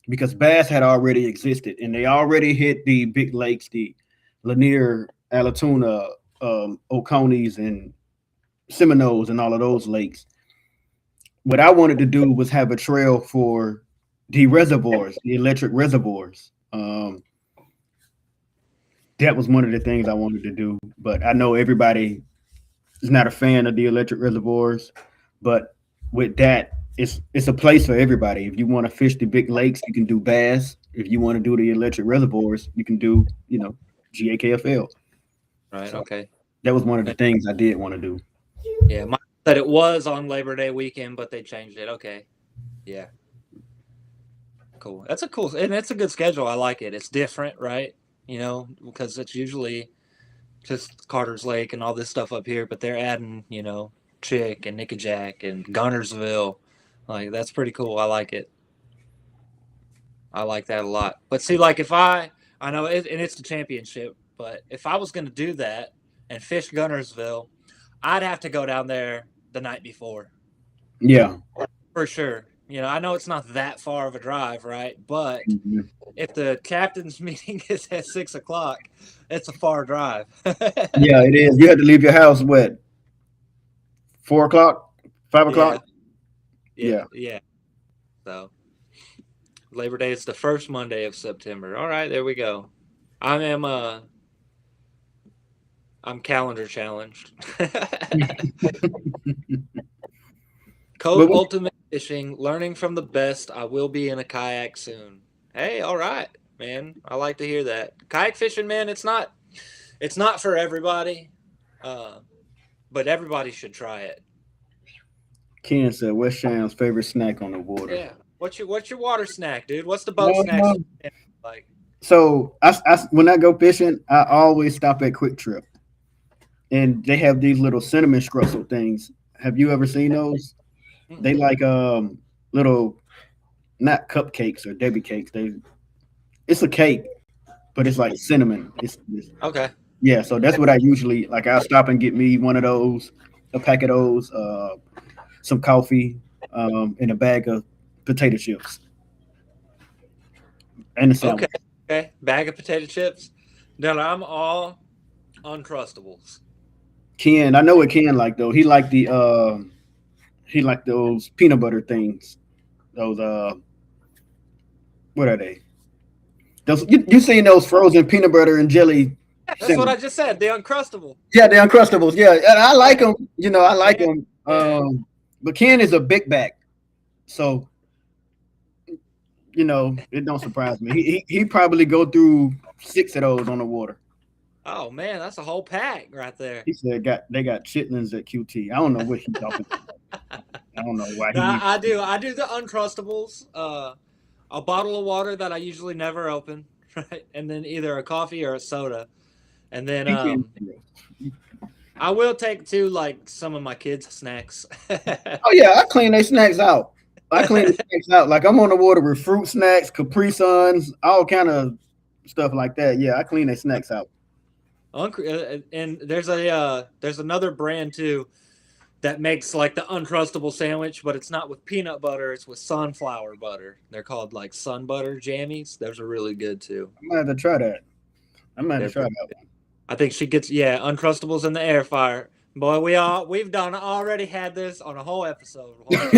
because bass had already existed and they already hit the big lakes, the Lanier, Alatuna, Oconee, and Seminoles, and all of those lakes. What I wanted to do was have a trail for the reservoirs, the electric reservoirs. That was one of the things I wanted to do, but I know everybody is not a fan of the electric reservoirs. But with that, it's a place for everybody. If you want to fish the big lakes, you can do bass. If you want to do the electric reservoirs, you can do GAKFL. Right. So Okay. that was one of the things I did want to do. Yeah, mine said it was on Labor Day weekend, but they changed it. Okay. Yeah. Cool. That's a cool and it's a good schedule. I like it. It's different, right? You know, because it's usually just Carter's Lake and all this stuff up here, but they're adding, Chick and Nickajack and Gunnersville. Like that's pretty cool. I like it. I like that a lot. But see, like if I know it, and it's the championship, but if I was going to do that and fish Gunnersville, I'd have to go down there the night before Yeah. for sure. I know it's not that far of a drive, right? But Mhm. if the captain's meeting is at 6 o'clock, it's a far drive. Yeah, it is. You had to leave your house what 4 o'clock, 5 o'clock. Yeah, yeah, Yeah. yeah. So Labor Day is the first Monday of September. All right, there we go. I am I'm calendar challenged. Coat But what, Ultimate Fishing, learning from the best. I will be in a kayak soon. Hey, all right, man. I like to hear that. Kayak fishing, man, it's not for everybody. Uh, but everybody should try it. Ken said, what's Sham's favorite snack on the water? Yeah. What's your water snack, dude? What's the boat snacks like? So when I go fishing, I always stop at Quick Trip, and they have these little cinnamon scrustle things. Have you ever seen those? They Mm-mm. like little, not cupcakes or Debbie cakes. It's a cake, but it's like cinnamon. It's Okay. yeah. So that's what I usually like. I'll stop and get me one of those, a pack of those, some coffee, and a bag of potato chips and a Okay. sandwich. Okay. Bag of potato chips. Then I'm all uncrustables. Ken, I know what Ken like though. He like those peanut butter things. Those what are they? Those you seen those frozen peanut butter and jelly Yeah, that's what I sandwiches? just said. The uncrustable. Yeah, the uncrustables. Yeah, and I like Yeah. them. You know, I like Yeah. them. Yeah. But Ken is a big back, so it don't surprise me. He probably go through six of those on the water. Oh man, that's a whole pack right there. He said they got chitlins at QT. I don't know what he talking about. I don't know why No, he. I do the uncrustables. A bottle of water that I usually never open, right? And then either a coffee or a soda. And then He can. I will take too like some of my kids' snacks. Oh yeah, I clean their snacks out. I clean the snacks out. Like I'm on the water with fruit snacks, Capri Suns, all kind of stuff like that. Yeah, I clean their snacks out. And there's another brand too that makes like the uncrustable sandwich, but it's not with peanut butter, it's with sunflower butter. They're called like sun butter jammies. Those are really good too. I might have to try that. I might have to They're try pretty that good. I think she gets, yeah, uncrustables in the air fryer. Boy, we've done already had this on a whole episode. one.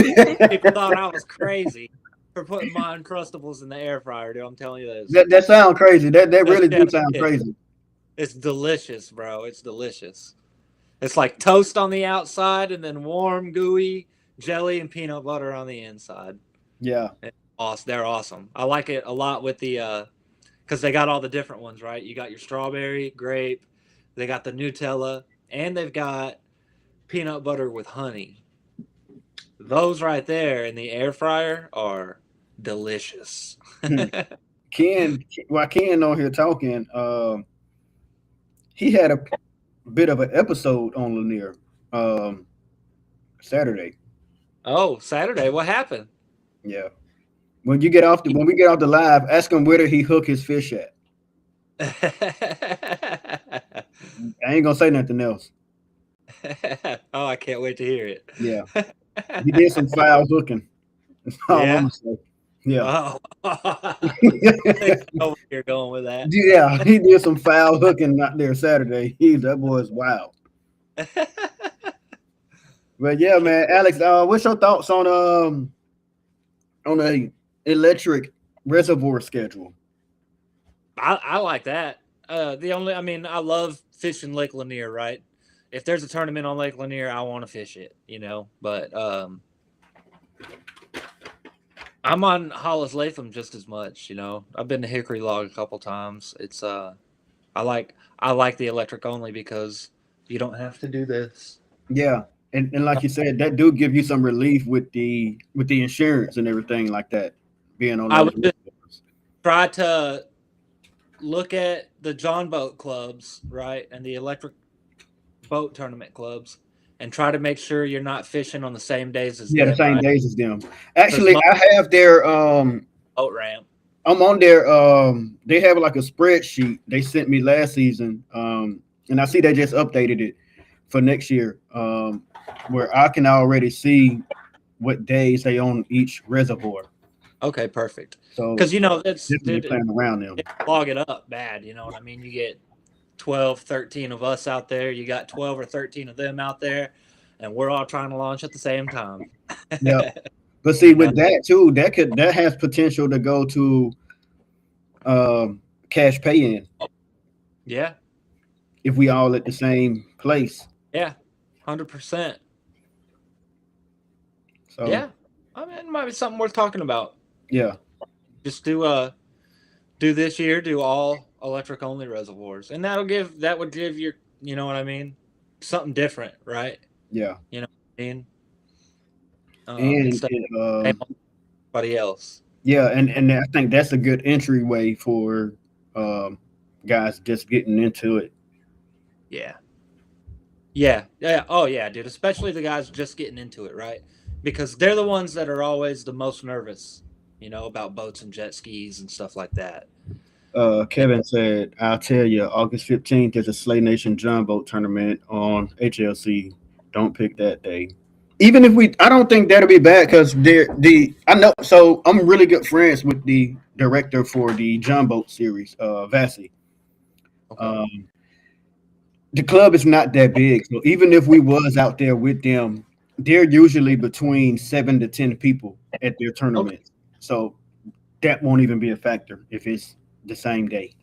People thought I was crazy for putting my uncrustables in the air fryer, dude. I'm telling you this. That sounds crazy. That That's really do yeah, sound it. crazy. It's delicious, bro. It's delicious. It's like toast on the outside and then warm, gooey jelly and peanut butter on the inside. Yeah. It's awesome. They're awesome. I like it a lot with the because they got all the different ones, right? You got your strawberry, grape, they got the Nutella, and they've got peanut butter with honey. Those right there in the air fryer are delicious. Hmm. Ken, while Ken on here talking, he had a bit of an episode on Lanier um, Saturday. Oh, Saturday, what happened? Yeah. When we get off the live, ask him where did he hook his fish at. I ain't gonna say nothing else. Oh, I can't wait to hear Yeah, it. he did some foul hooking. That's all I'm Yeah. gonna say. Yeah, Oh, I think I know where you're going with that. yeah, he did some foul hooking out there Saturday. That boy's wild. But yeah, Can't- man, Alex, what's your thoughts on the electric reservoir schedule? I like that. I mean, I love fishing Lake Lanier, right? If there's a tournament on Lake Lanier, I want to fish it, But I'm on Hollis Latham just as much. I've been to Hickory Log a couple times. I like the electric only because you don't have to do this. Yeah, and like you said, that do give you some relief with the insurance and everything like that, being on I those would just reservoirs. try to look at the John boat clubs, right, and the electric boat tournament clubs, and try to make sure you're not fishing on the same days as Yeah, the them, same right? days as them. Because Actually, my I have their boat ramp. I'm on their they have like a spreadsheet they sent me last season. And I see they just updated it for next year. Where I can already see what days they own each reservoir. Okay, perfect. So Because it's definitely dude, playing around them. log it up bad. You know what I mean? You get 12, 13 of us out there. You got 12 or 13 of them out there, and we're all trying to launch at the same time. Yeah. But see, you know? with that too, that has potential to go to cash pay in Yeah, if we all at the same place. yeah, 100%. So Yeah, I mean, it might be something worth talking about. yeah, Just do this year, do all electric only reservoirs, and that would give your, you know what I mean, something different, right? yeah, You know what I mean, and instead it, of anybody else. yeah, and I think that's a good entryway for um, guys just getting into it. Yeah, yeah. Oh yeah, dude. Especially the guys just getting into it, right? Because they're the ones that are always the most nervous, about boats and jet skis and stuff like that. And Kevin said, "I'll tell you, August 15th is a Slay Nation John Boat tournament on HLC. Don't pick that day." Even if I don't think that'll be bad because I know. So I'm really good friends with the director for the John Boat series, Vassy. okay, Um, the club is not that big, so even if we was out there with them, they're usually between 7 to 10 people at their okay, tournaments. So that won't even be a factor if it's the same day.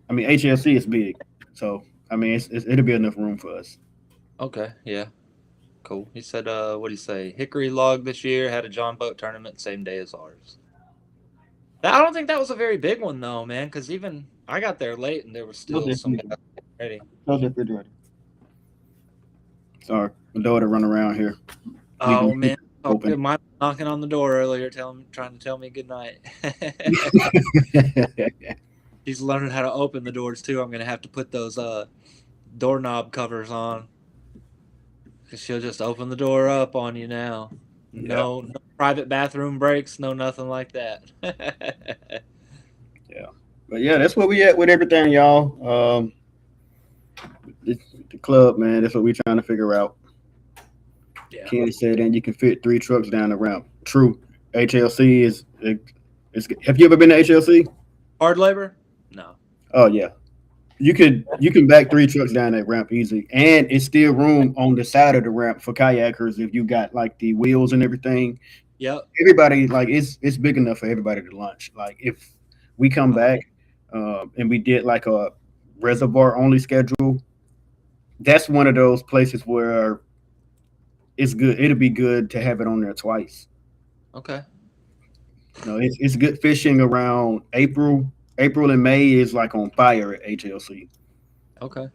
I mean, HLC is big, so I mean, it'll be enough room for us. okay, yeah, cool. He said, what do you say? Hickory Log this year had a John Boat tournament same day as ours. I don't think that was a very big one though, man. Because even I got there late and there was How's still that some refrigerator? guys ready. How's that refrigerator? Sorry, my daughter run around here leaving Oh the man, oh, open. my knocking on the door earlier, trying to tell me good night. She's learning how to open the doors too. I'm gonna have to put those doorknob covers on because she'll just open the door up on you now. Yeah, No private bathroom breaks, no nothing like that. yeah, but yeah, that's where we at with everything, y'all. It's the club, man. That's what we trying to figure out. Yeah, Ken said, and you can fit 3 trucks down the ramp. True. HLC is. Have you ever been to HLC? hard labor? No. Oh yeah, you can back 3 trucks down that ramp easy, and it's still room on the side of the ramp for kayakers if you got like the wheels and everything. Yep. Everybody like it's big enough for everybody to launch. Like if we come Uh, back and we did like a reservoir only schedule, that's one of those places where it's good. It'll be good to have it on there twice. okay. It's good fishing around April. April and May is like on fire at HLC. Okay.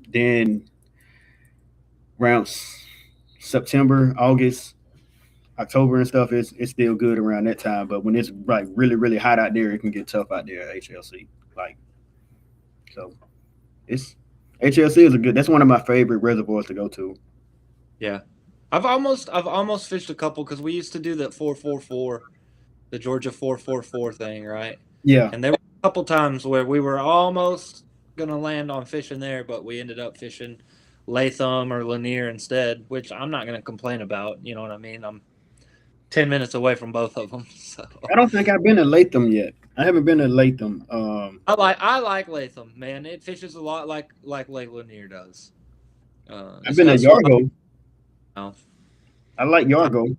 Then around September, August, October and stuff, it's still good around that time. But when it's like really really hot out there, it can get tough out there at HLC. Like so, it's HLC is a good. That's one of my favorite reservoirs to go to. Yeah. I've almost fished a couple because we used to do that 444, the Georgia 444 thing, right? Yeah, And there were a couple times where we were almost gonna land on fishing there, but we ended up fishing Latham or Lanier instead, which I'm not gonna complain about. You know what I mean? I'm 10 minutes away from both of them, so I don't think I've been to Latham yet. I haven't been to Latham. I like Latham, man. It fishes a lot like Lake Lanier does. I've It's been to got some Yargo. mouth. I like I've Yargo. been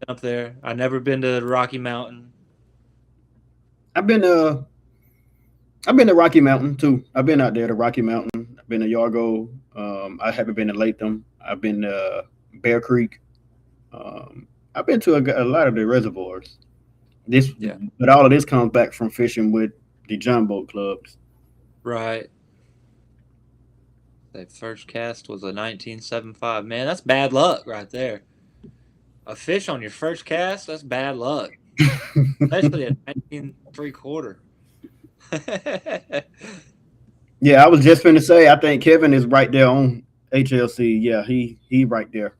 up there. I've never been to Rocky Mountain. I've been I've been to Rocky Mountain too. I've been out there to Rocky Mountain. I've been to Yargo. I haven't been to Latham. I've been to Bear Creek. I've been to a lot of the reservoirs. This, Yeah, but all of this comes back from fishing with the John boat clubs. right. The first cast was a 1975. Man, that's bad luck right there. A fish on your first cast, that's bad luck. Especially at 19 3/4. Yeah, I was just finna say. I think Kevin is right there on HLC. Yeah, he right there.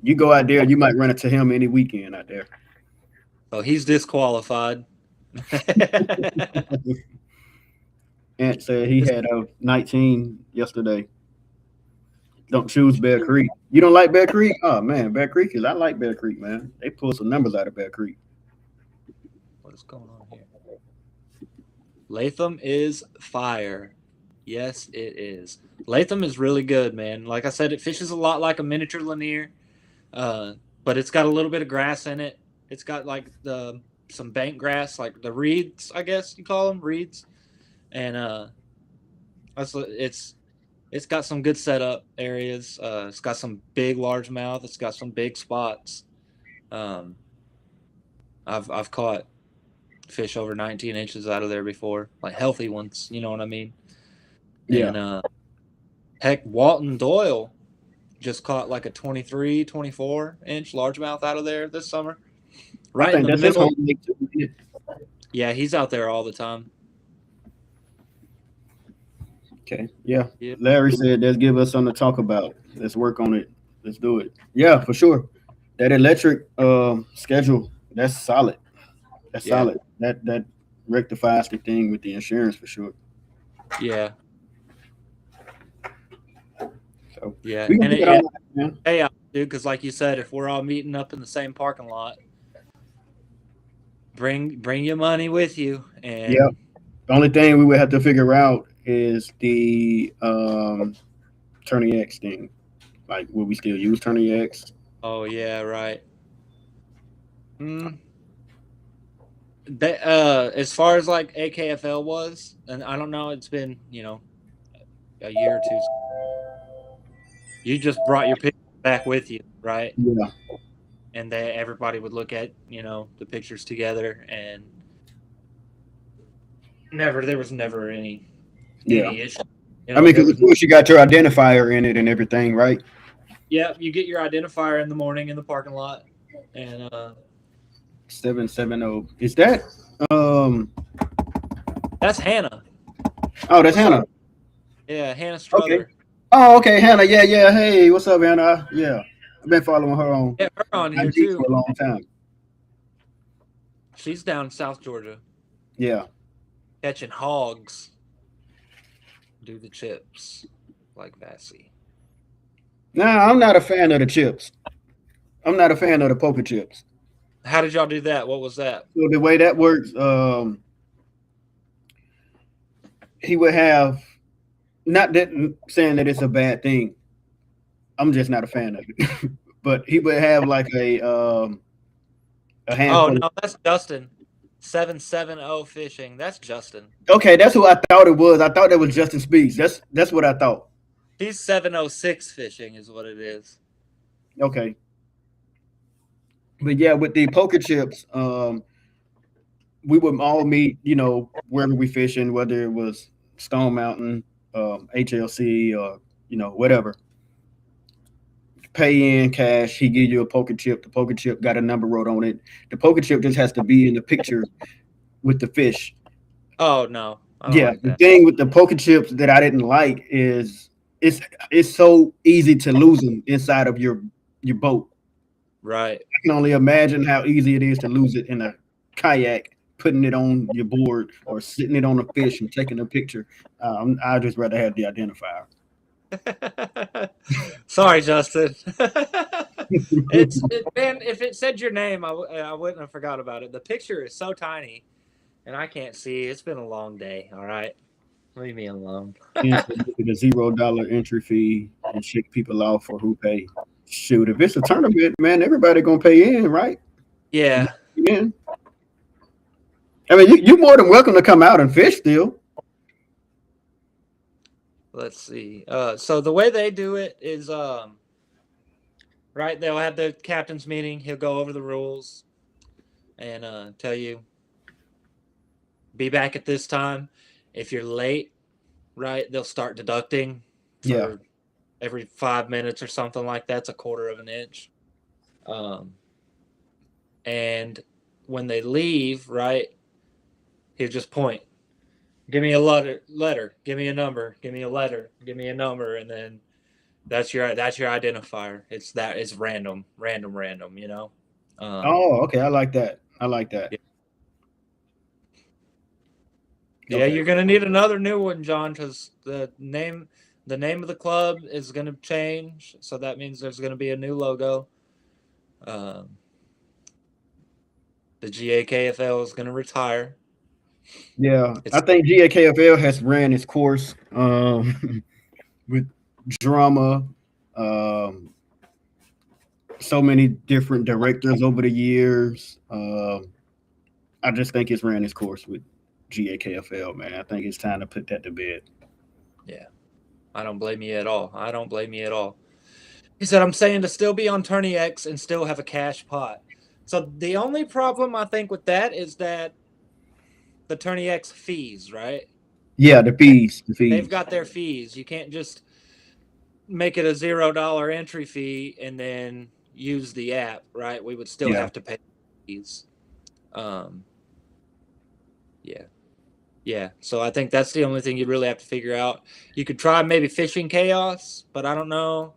You go out there, you might run into him any weekend out there. So he's disqualified. Ant said he had a 19 yesterday. Don't choose Bear Creek. You don't like Bear Creek? Oh man, Bear Creek is. I like Bear Creek, man. They pull some numbers out of Bear Creek. What is going on here? Latham is fire. Yes, it is. Latham is really good, man. Like I said, it fishes a lot like a miniature Lanier, uh, but it's got a little bit of grass in it. It's got like the some bank grass, like the reeds, I guess you call them reeds, and it's it's got some good setup areas. It's got some big largemouth. It's got some big spots. Um, I've caught fish over 19 inches out of there before, like healthy ones. You know what I mean? Yeah, And heck, Walton Doyle just caught like a 23, 24-inch largemouth out of there this summer, I right in think the that's his home middle. lake too. Yeah, he's out there all the time. Okay, yeah. Yeah, Larry said, "Let's give us something to talk about. Let's work on it. Let's do it." Yeah, for sure. That electric schedule, that's solid. That's yeah, solid. That rectifies the thing with the insurance for sure. yeah, So yeah. we gonna And get it all that, man. pay out, dude, because like you said, if we're all meeting up in the same parking lot, bring your money with you, Yeah. and The only thing we would have to figure out is the Turning X thing. Like, will we still use Turning X? oh yeah, right. Mm, as far as like AKFL was, and I don't know, it's been a year or two. You just brought your picture back with you, right? Yeah. And everybody would look at the pictures together, and there was never Yeah. any issue. I mean, There because of was course you got your identifier in it and everything, right? yeah. You get your identifier in the morning in the parking lot, and 770. Is that? Um. that's Hannah. Oh, that's What's up? Hannah. Yeah, Hannah Okay. Struther. Oh, okay, Hannah. Yeah, yeah. Hey, what's up, Hannah? Yeah, I've been following her on Get her on here IG too. for a long time. She's down South Georgia Yeah. catching hogs. Do the chips like Vassy. Nah, I'm not a fan of the chips. I'm not a fan of the poker chips. How did y'all do that? What was that? So the way that works, he would have not that saying that it's a bad thing. I'm just not a fan of it. But he would have like a Oh handful. no, that's Justin. 770 fishing. That's Justin. Okay, that's who I thought it was. I thought that was Justin Speeds. That's what I thought. He's 706 fishing is what it is. Okay, but yeah, with the poker chips, we would all meet, wherever we fishing, whether it was Stone Mountain, HLC, or whatever. Pay in cash. He give you a poker chip. The poker chip got a number wrote on it. The poker chip just has to be in the picture with the fish. Oh no, I don't Yeah, like the that. thing with the poker chips that I didn't like is it's so easy to lose them inside of your boat. Right. I can only imagine how easy it is to lose it in a kayak, putting it on your board or sitting it on a fish and taking a picture. I'd just rather have the identifier. Sorry, Justin. Man. If it said your name, I wouldn't have forgot about it. The picture is so tiny, and I can't see. It's been a long day. All right, leave me alone. And so look at the $0 entry fee and shake people off for who pay. Shoot, if it's a tournament, man, everybody gonna pay in, right? Yeah. Yeah. I mean, you more than welcome to come out and fish still. Let's see. So the way they do it is, right. They'll have the captain's meeting. He'll go over the rules and tell you be back at this time. If you're late, right, they'll start deducting Yeah. for every 5 minutes or something like that. It's a quarter of an inch. Um, and when they leave, right, he'll just point. Give me a letter. Give me a number. Give me a letter. Give me a number, and then that's your identifier. It's random, random, random. Oh, okay. I like that. I like that. Yeah, yeah, Okay. you're gonna need another new one, John, because the name of the club is gonna change. So that means there's gonna be a new logo. Um, the GAKFL is gonna retire. Yeah, I It's think GAKFL has ran its course with drama, um, so many different directors over the years. I just think it's ran its course with GAKFL, man. I think it's time to put that to bed. yeah. I don't blame you at all. I don't blame you at all. He said, I'm saying to still be on Tourney X and still have a cash pot. So the only problem I think with that is that the Tourney X fees, right? Yeah, the They- fees, the They've fees. got their fees. You can't just make it a $0 entry fee and then use the app, right? We would still Yeah. have to pay fees. Um, yeah. Yeah. So I think that's the only thing you'd really have to figure out. You could try maybe fishing chaos, but I don't know.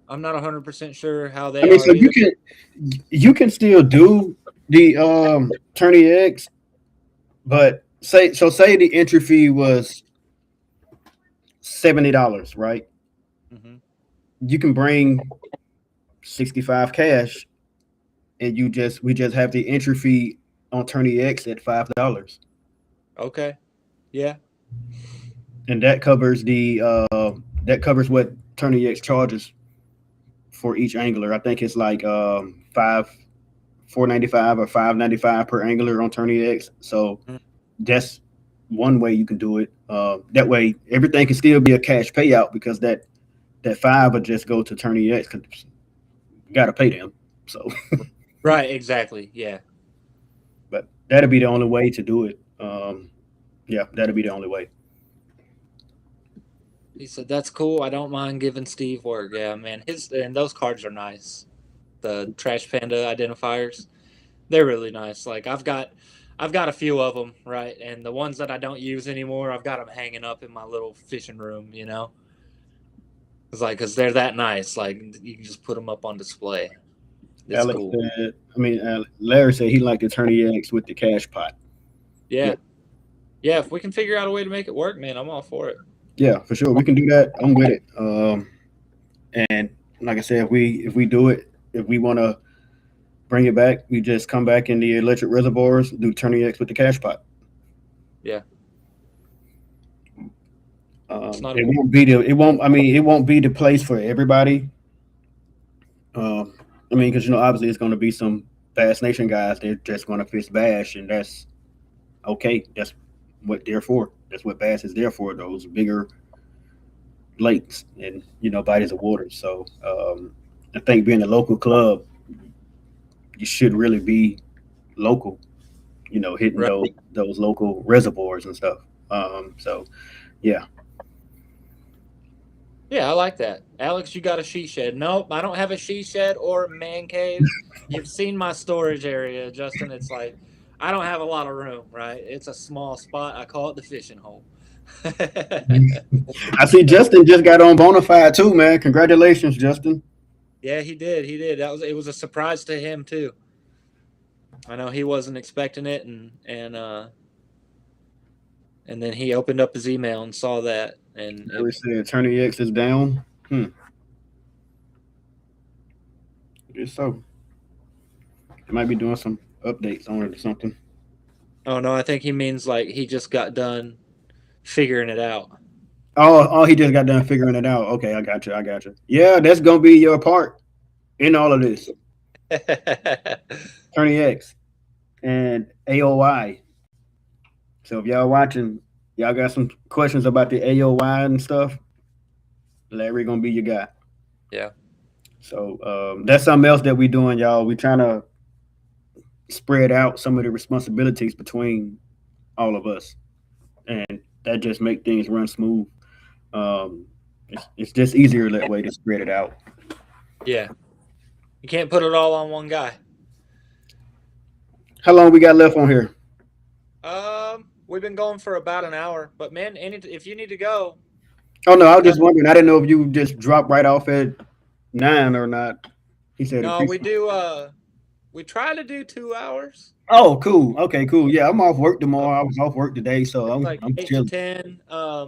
I'm not 100% sure how I they mean, are so either. you can still do the Tourney X, but say the entry fee was $70, right? Hmm. You can bring 65 cash, and we just have the entry fee on Tourney X at $5, Okay. Yeah. and that covers what Tourney X charges for each angler. I think it's like 4.95 or 5.95 per angler on Tourney X. So Mm. that's one way you can do it. That way, everything can still be a cash payout because that five would just go to Tourney X because you got to pay them. So, Right. Exactly. Yeah. but that'd be the only way to do it. Yeah, that'd be the only way. He said, that's cool. I don't mind giving Steve work. Yeah, man. And those cards are nice. The Trash Panda identifiers. They're really nice. Like I've got a few of them, right? And the ones that I don't use anymore, I've got them hanging up in my little fishing room. It's like because they're that nice. Like you can just put them up on display. It's Alex cool. said, Larry said he liked the Tourney X with the cash pot. Yeah, Yeah, yeah. If we can figure out a way to make it work, man, I'm all for it. yeah, for sure. We can do that. I'm with it. And like I said, if we do it, if we want to bring it back, we just come back in the electric reservoirs, do Tourney X with the cash pot. Yeah, it's not a It won't be it won't be the place for everybody. I mean, because obviously it's going to be some Bass Nation guys. They're just going to fish bash, and that's okay. That's what they're for. That's what bass is there for. Those bigger lakes and bodies of water. So I think being a local club, you should really be local. Hitting right. those local reservoirs and stuff. So yeah, Yeah, I like that. Alex, you got a she shed? Nope, I don't have a she shed or a man cave. You've seen my storage area, Justin. It's like I don't have a lot of room, right? It's a small spot. I call it the fishing hole. I see Justin just got on Bonafide too, man. Congratulations, Justin. Yeah, he did. He did. It was a surprise to him too. I know he wasn't expecting it, and then he opened up his email and saw that, and it Larry said Attorney X is down. I guess so. They might be doing some updates on it or something. oh no, I think he means like he just got done figuring it out. Oh, he just got done figuring it out. Okay, I got you. I got you. Yeah, that's gonna be your part in all of this. Attorney X and AOI. So if y'all watching, y'all got some questions about the AOI and stuff. Larry gonna be your guy. Yeah. So that's something else that we doing, y'all. We trying to spread out some of the responsibilities between all of us, and that just make things run smooth. Um, it's just easier that way to spread it out. Yeah. You can't put it all on one guy. How long we got left on here? We've been going for about an hour, but man, if you need to go, Oh no, I we was got. just wondering. I didn't know if you just dropped right off at 9 or not. He said No, we appreciate. do. We try to do 2 hours. Oh, cool. Okay, cool. Yeah, I'm off work Uh, tomorrow. I was off work today, so it's I'm like I'm eight to chilling. 10.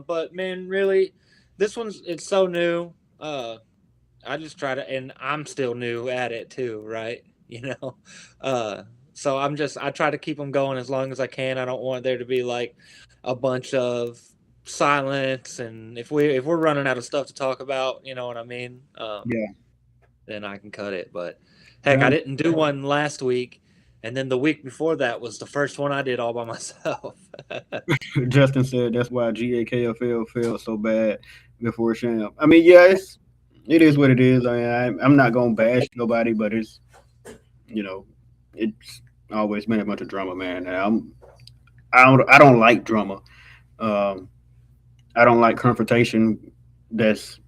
But man, really, it's so new. I just try to, and I'm still new at it too, right? Uh, so I try to keep them going as long as I can. I don't want there to be like a bunch of silence, and if we're running out of stuff to talk about, you know what I mean? Yeah, Then I can cut it. But heck, I John didn't do one last week, and then the week before that was the first one I did all by myself. Justin said that's why GAKFL felt so bad. before Sham. I mean, yeah, it is what it is. I mean, I'm not gonna bash nobody, but it's you know, it's always been a bunch of drama, man. And I don't like drama. Um, I don't like confrontation that's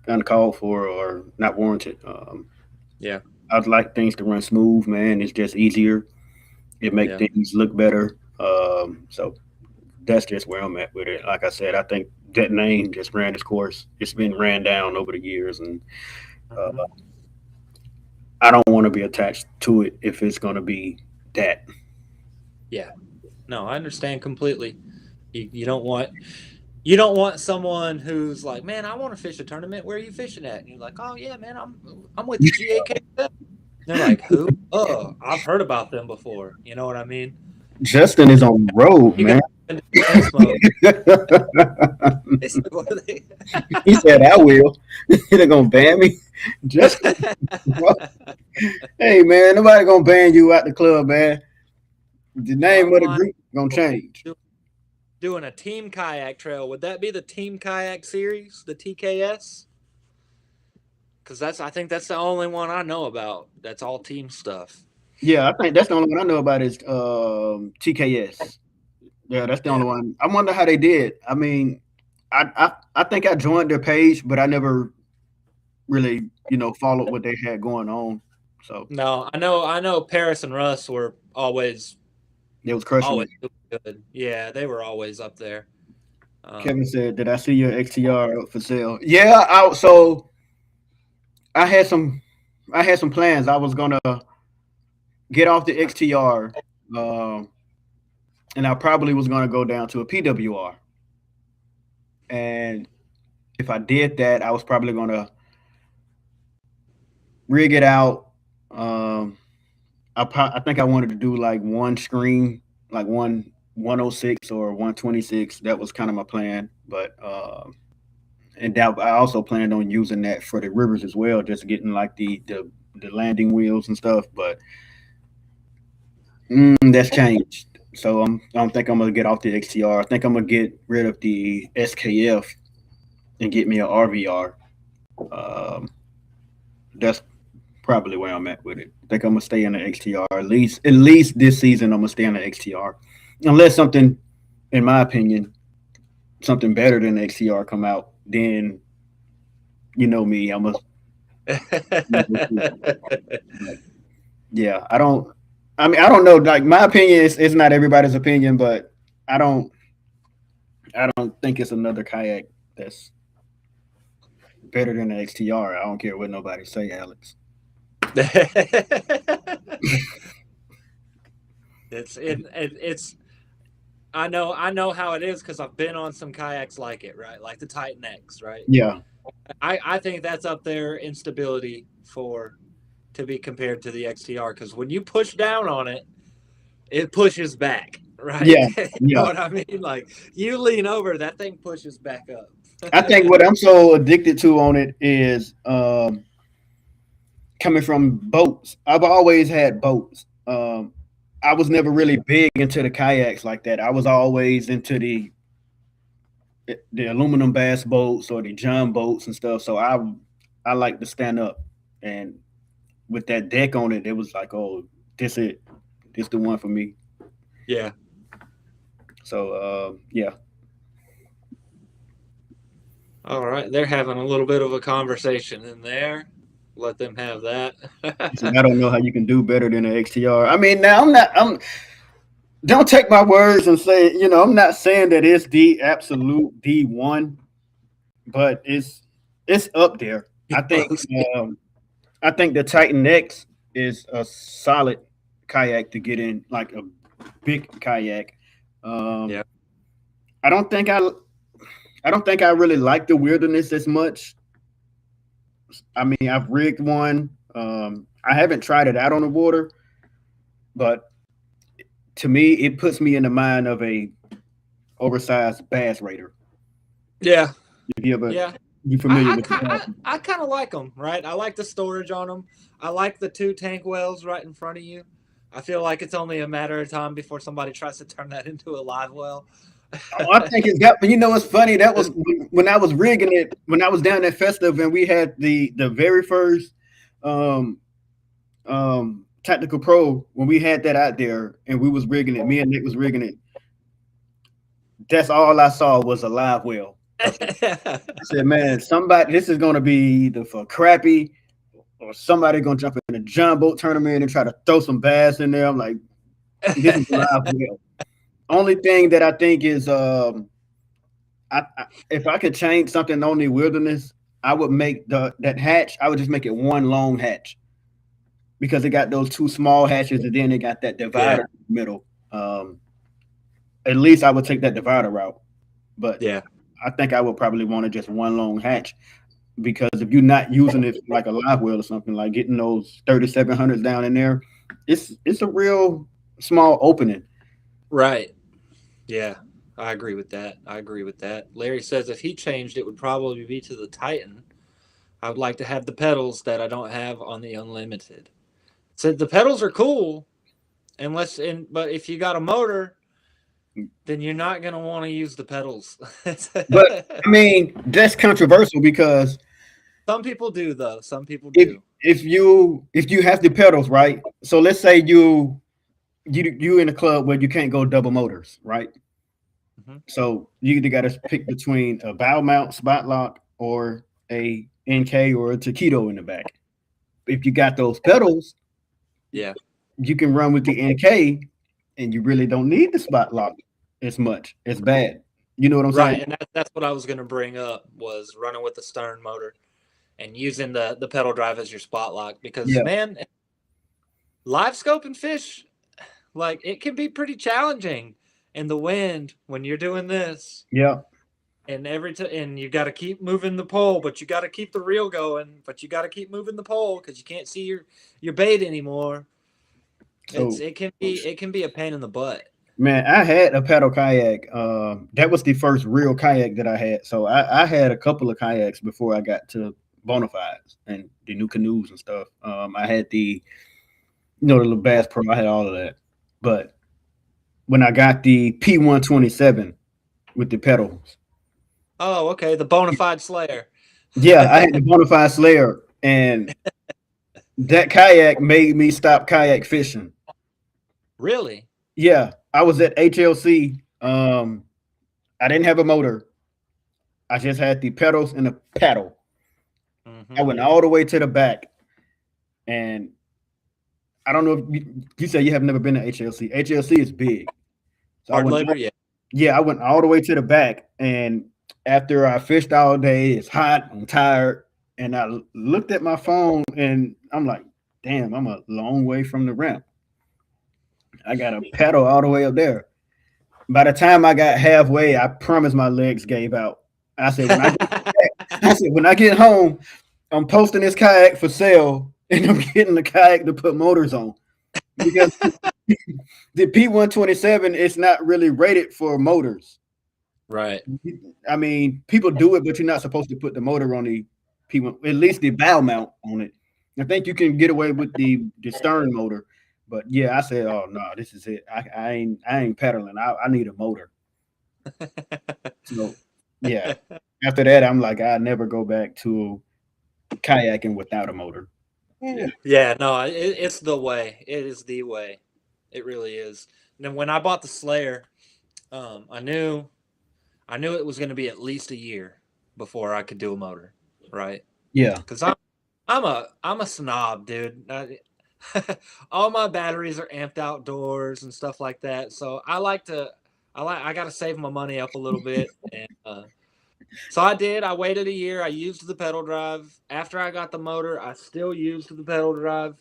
uncalled for or not warranted. Yeah. I'd like things to run smooth, man. It's just easier. It make Yeah. things look better. So that's just where I'm at with it. Like I said, I think that name just ran its course. It's been ran down over the years, and uh, Mhm. I don't want to be attached to it if it's going to be that. Yeah. No, I understand completely. You don't want you don't want someone who's like, man, I want to fish a tournament. Where are you fishing at? And you're like, oh yeah, man, I'm with the GAKFL. They're like, who? Oh, I've heard about them before. You know what I mean? Justin is on the road, You got man. in defense mode. They said, what are they? He said, "I will." They're gonna ban me. Justin, hey man, nobody gonna ban you out the club, man. The name of the Online group gonna change. doing a team kayak trail. Would that be the team kayak series, the TKS? Because I think that's the only one I know about. That's all team stuff. Yeah, I think that's the only one I know about is TKS. Yeah, that's the Yeah. only one. I wonder how they did. I mean, I think I joined their page, but I never really followed what they had going on. So No, I know Paris and Russ were it was crushing always it. doing good. Yeah, they were always up there. Kevin Um, said, "Did I see your XTR up for sale?" Yeah, I had some I had some plans. I was gonna get off the XTR, um, and I probably was gonna go down to a PWR. And if I did that, I was probably gonna rig it out. Um, I think I wanted to do like one screen, like 106 or 126. That was kind of my plan, but and that I also planned on using that for the rivers as well, just getting like the landing wheels and stuff. But that's changed. So I don't think I'm gonna get off the XTR. I think I'm gonna get rid of the SKF and get me an RVR. Um, that's probably where I'm at with it. I think I'm gonna stay in the XTR at least this season. I'm gonna stay in the XTR unless something, in my opinion, something better than the XTR come out. Then you know me, I'm gonna. But yeah, I don't. I mean, I don't know. Like my opinion is not everybody's opinion, but I don't. I don't think it's another kayak that's better than the XTR. I don't care what nobody say, Alex. it's I know how it is because I've been on some kayaks like it, right? Like the Titan X, right? Yeah, I think that's up there in stability for to be compared to the XTR because when you push down on it, it pushes back, right? yeah, You know yeah. what I mean? Like you lean over, that thing pushes back up. I think what I'm so addicted to on it is coming from boats. I've always had boats. I was never Yeah, really big into the kayaks like that. I was always into the aluminum bass boats or the John boats and stuff. So I like to stand up, and with that deck on it, it was like, oh, this the one for me. yeah. So yeah, All right, they're having a little bit of a conversation in there. Let them have that. so I don't know how you can do better than an XTR. I mean, now I'm not. I'm don't take my words and say I'm not saying that it's the absolute D1, but it's up there. I think Close. um, I think the Titan X is a solid kayak to get in, like a big kayak. Um, Yeah. I don't think I don't think I really like the wilderness as much. I mean, I've rigged one. I haven't tried it out on the water, but to me, it puts me in the mind of a oversized bass raider. Yeah. If you ever Yeah. you familiar with the I kind of like them, right? I like the storage on them. I like the two tank wells right in front of you. I feel like it's only a matter of time before somebody tries to turn that into a live well. Oh, I think it's got. You know, it's funny. That was when I was rigging it. When I was down at Festive, and we had the very first um tactical pro. When we had that out there, and we was rigging it. Me and Nick was rigging it. That's all I saw was a live well up there. I said, man, somebody. This is gonna be either for crappy or somebody gonna jump in a John boat tournament and try to throw some bass in there. I'm like, this is a live well. Only thing that I think is if I could change something on the wilderness, I would make the that hatch. I would just make it one long hatch because it got those two small hatches, and then it got that Yeah, divider in the middle. At least I would take that divider route, but yeah, I think I would probably want to just one long hatch because if you're not using it like a live well or something, like getting those 3700s down in there, it's a real small opening. right. Yeah, I agree with that. I agree with that. Larry says if he changed, it would probably be to the Titan. I would like to have the pedals that I don't have on the Unlimited. So the pedals are cool, but if you got a motor, then you're not gonna want to use the pedals. But I mean, that's controversial because Some people do though. Some people if do. if you have the pedals right, so let's say you in a club where you can't go double motors, right? Hmm. So you either got to pick between a bow mount spot lock or a NK or a taquito in the back. If you got those pedals, Yeah. you can run with the NK, and you really don't need the spot lock as much. It's bad. You know what I'm saying? Right, and that's what I was gonna bring up was running with the stern motor and using the pedal drive as your spot lock because Yeah, man, live scoping fish like it can be pretty challenging in the wind when you're doing this. yeah. And and you got to keep moving the pole, but you got to keep the reel going, but you got to keep moving the pole because you can't see your bait anymore. So It can be a pain in the butt. man, I had a paddle kayak. That was the first real kayak that I had. So I had a couple of kayaks before I got to Bonafides and the new canoes and stuff. I had the little Bass Pro. I had all of that. But when I got the P127 with the pedals, Oh, okay, the bona fide slayer. yeah, I had the Bonafide Slayer, and that kayak made me stop kayak fishing. Really? Yeah, I was at HLC. I didn't have a motor. I just had the pedals and a paddle. I Hmm. went all the way to the back, and I don't know if you said you have never been to HLC. HLC is big, so I Hard went. labor, yeah. Yeah, I went all the way to the back, and after I fished all day, it's hot. I'm tired, and I looked at my phone, and I'm like, "Damn, I'm a long way from the ramp. I got to pedal all the way up there." By the time I got halfway, I promised my legs gave out. I said, "When I get back, I said when I get home, I'm posting this kayak for sale, and I'm getting the kayak to put motors on because the P127 is not really rated for motors. Right. I mean, people do it, but you're not supposed to put the motor on the P1, at least the bow mount on it. I think you can get away with the stern motor, but yeah, I said, oh no, this is it. I ain't pedaling. I need a motor. So yeah, after that, I'm like, I never go back to kayaking without a motor. Yeah, Yeah, no, it's the way. It is the way. It really is. And then when I bought the Slayer, I knew it was going to be at least a year before I could do a motor, right? yeah, Because I'm a snob, dude. All my batteries are amped outdoors and stuff like that. So I got to save my money up a little bit, and so I did. I waited a year. I used the pedal drive. After I got the motor, I still used the pedal drive,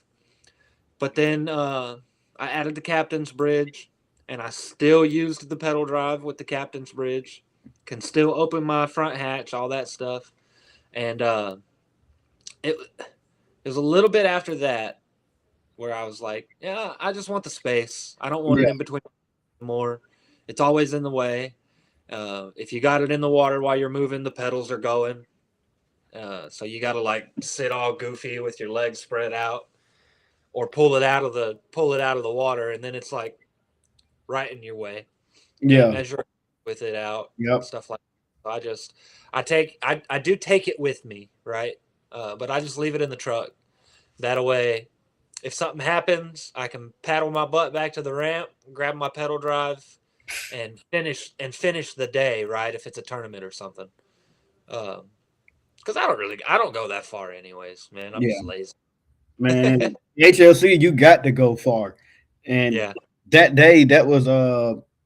but then I added the captain's bridge, and I still used the pedal drive with the captain's bridge. Can still open my front hatch, all that stuff, and it was a little bit after that where I was like, yeah, I just want the space. I don't want yeah, it in between more. It's always in the way. If you got it in the water while you're moving, the pedals are going. So you got to like sit all goofy with your legs spread out, or pull it out of the water, and then it's like right in your way yeah. as you're with it out, Yep. stuff like that. So I do take it with me, right? But I just leave it in the truck. That way, if something happens, I can paddle my butt back to the ramp, grab my pedal drive, and finish the day, right? If it's a tournament or something. Because I don't go that far anyways, man. I'm Yeah, just lazy. man. HLC, you got to go far. And Yeah. that day, that was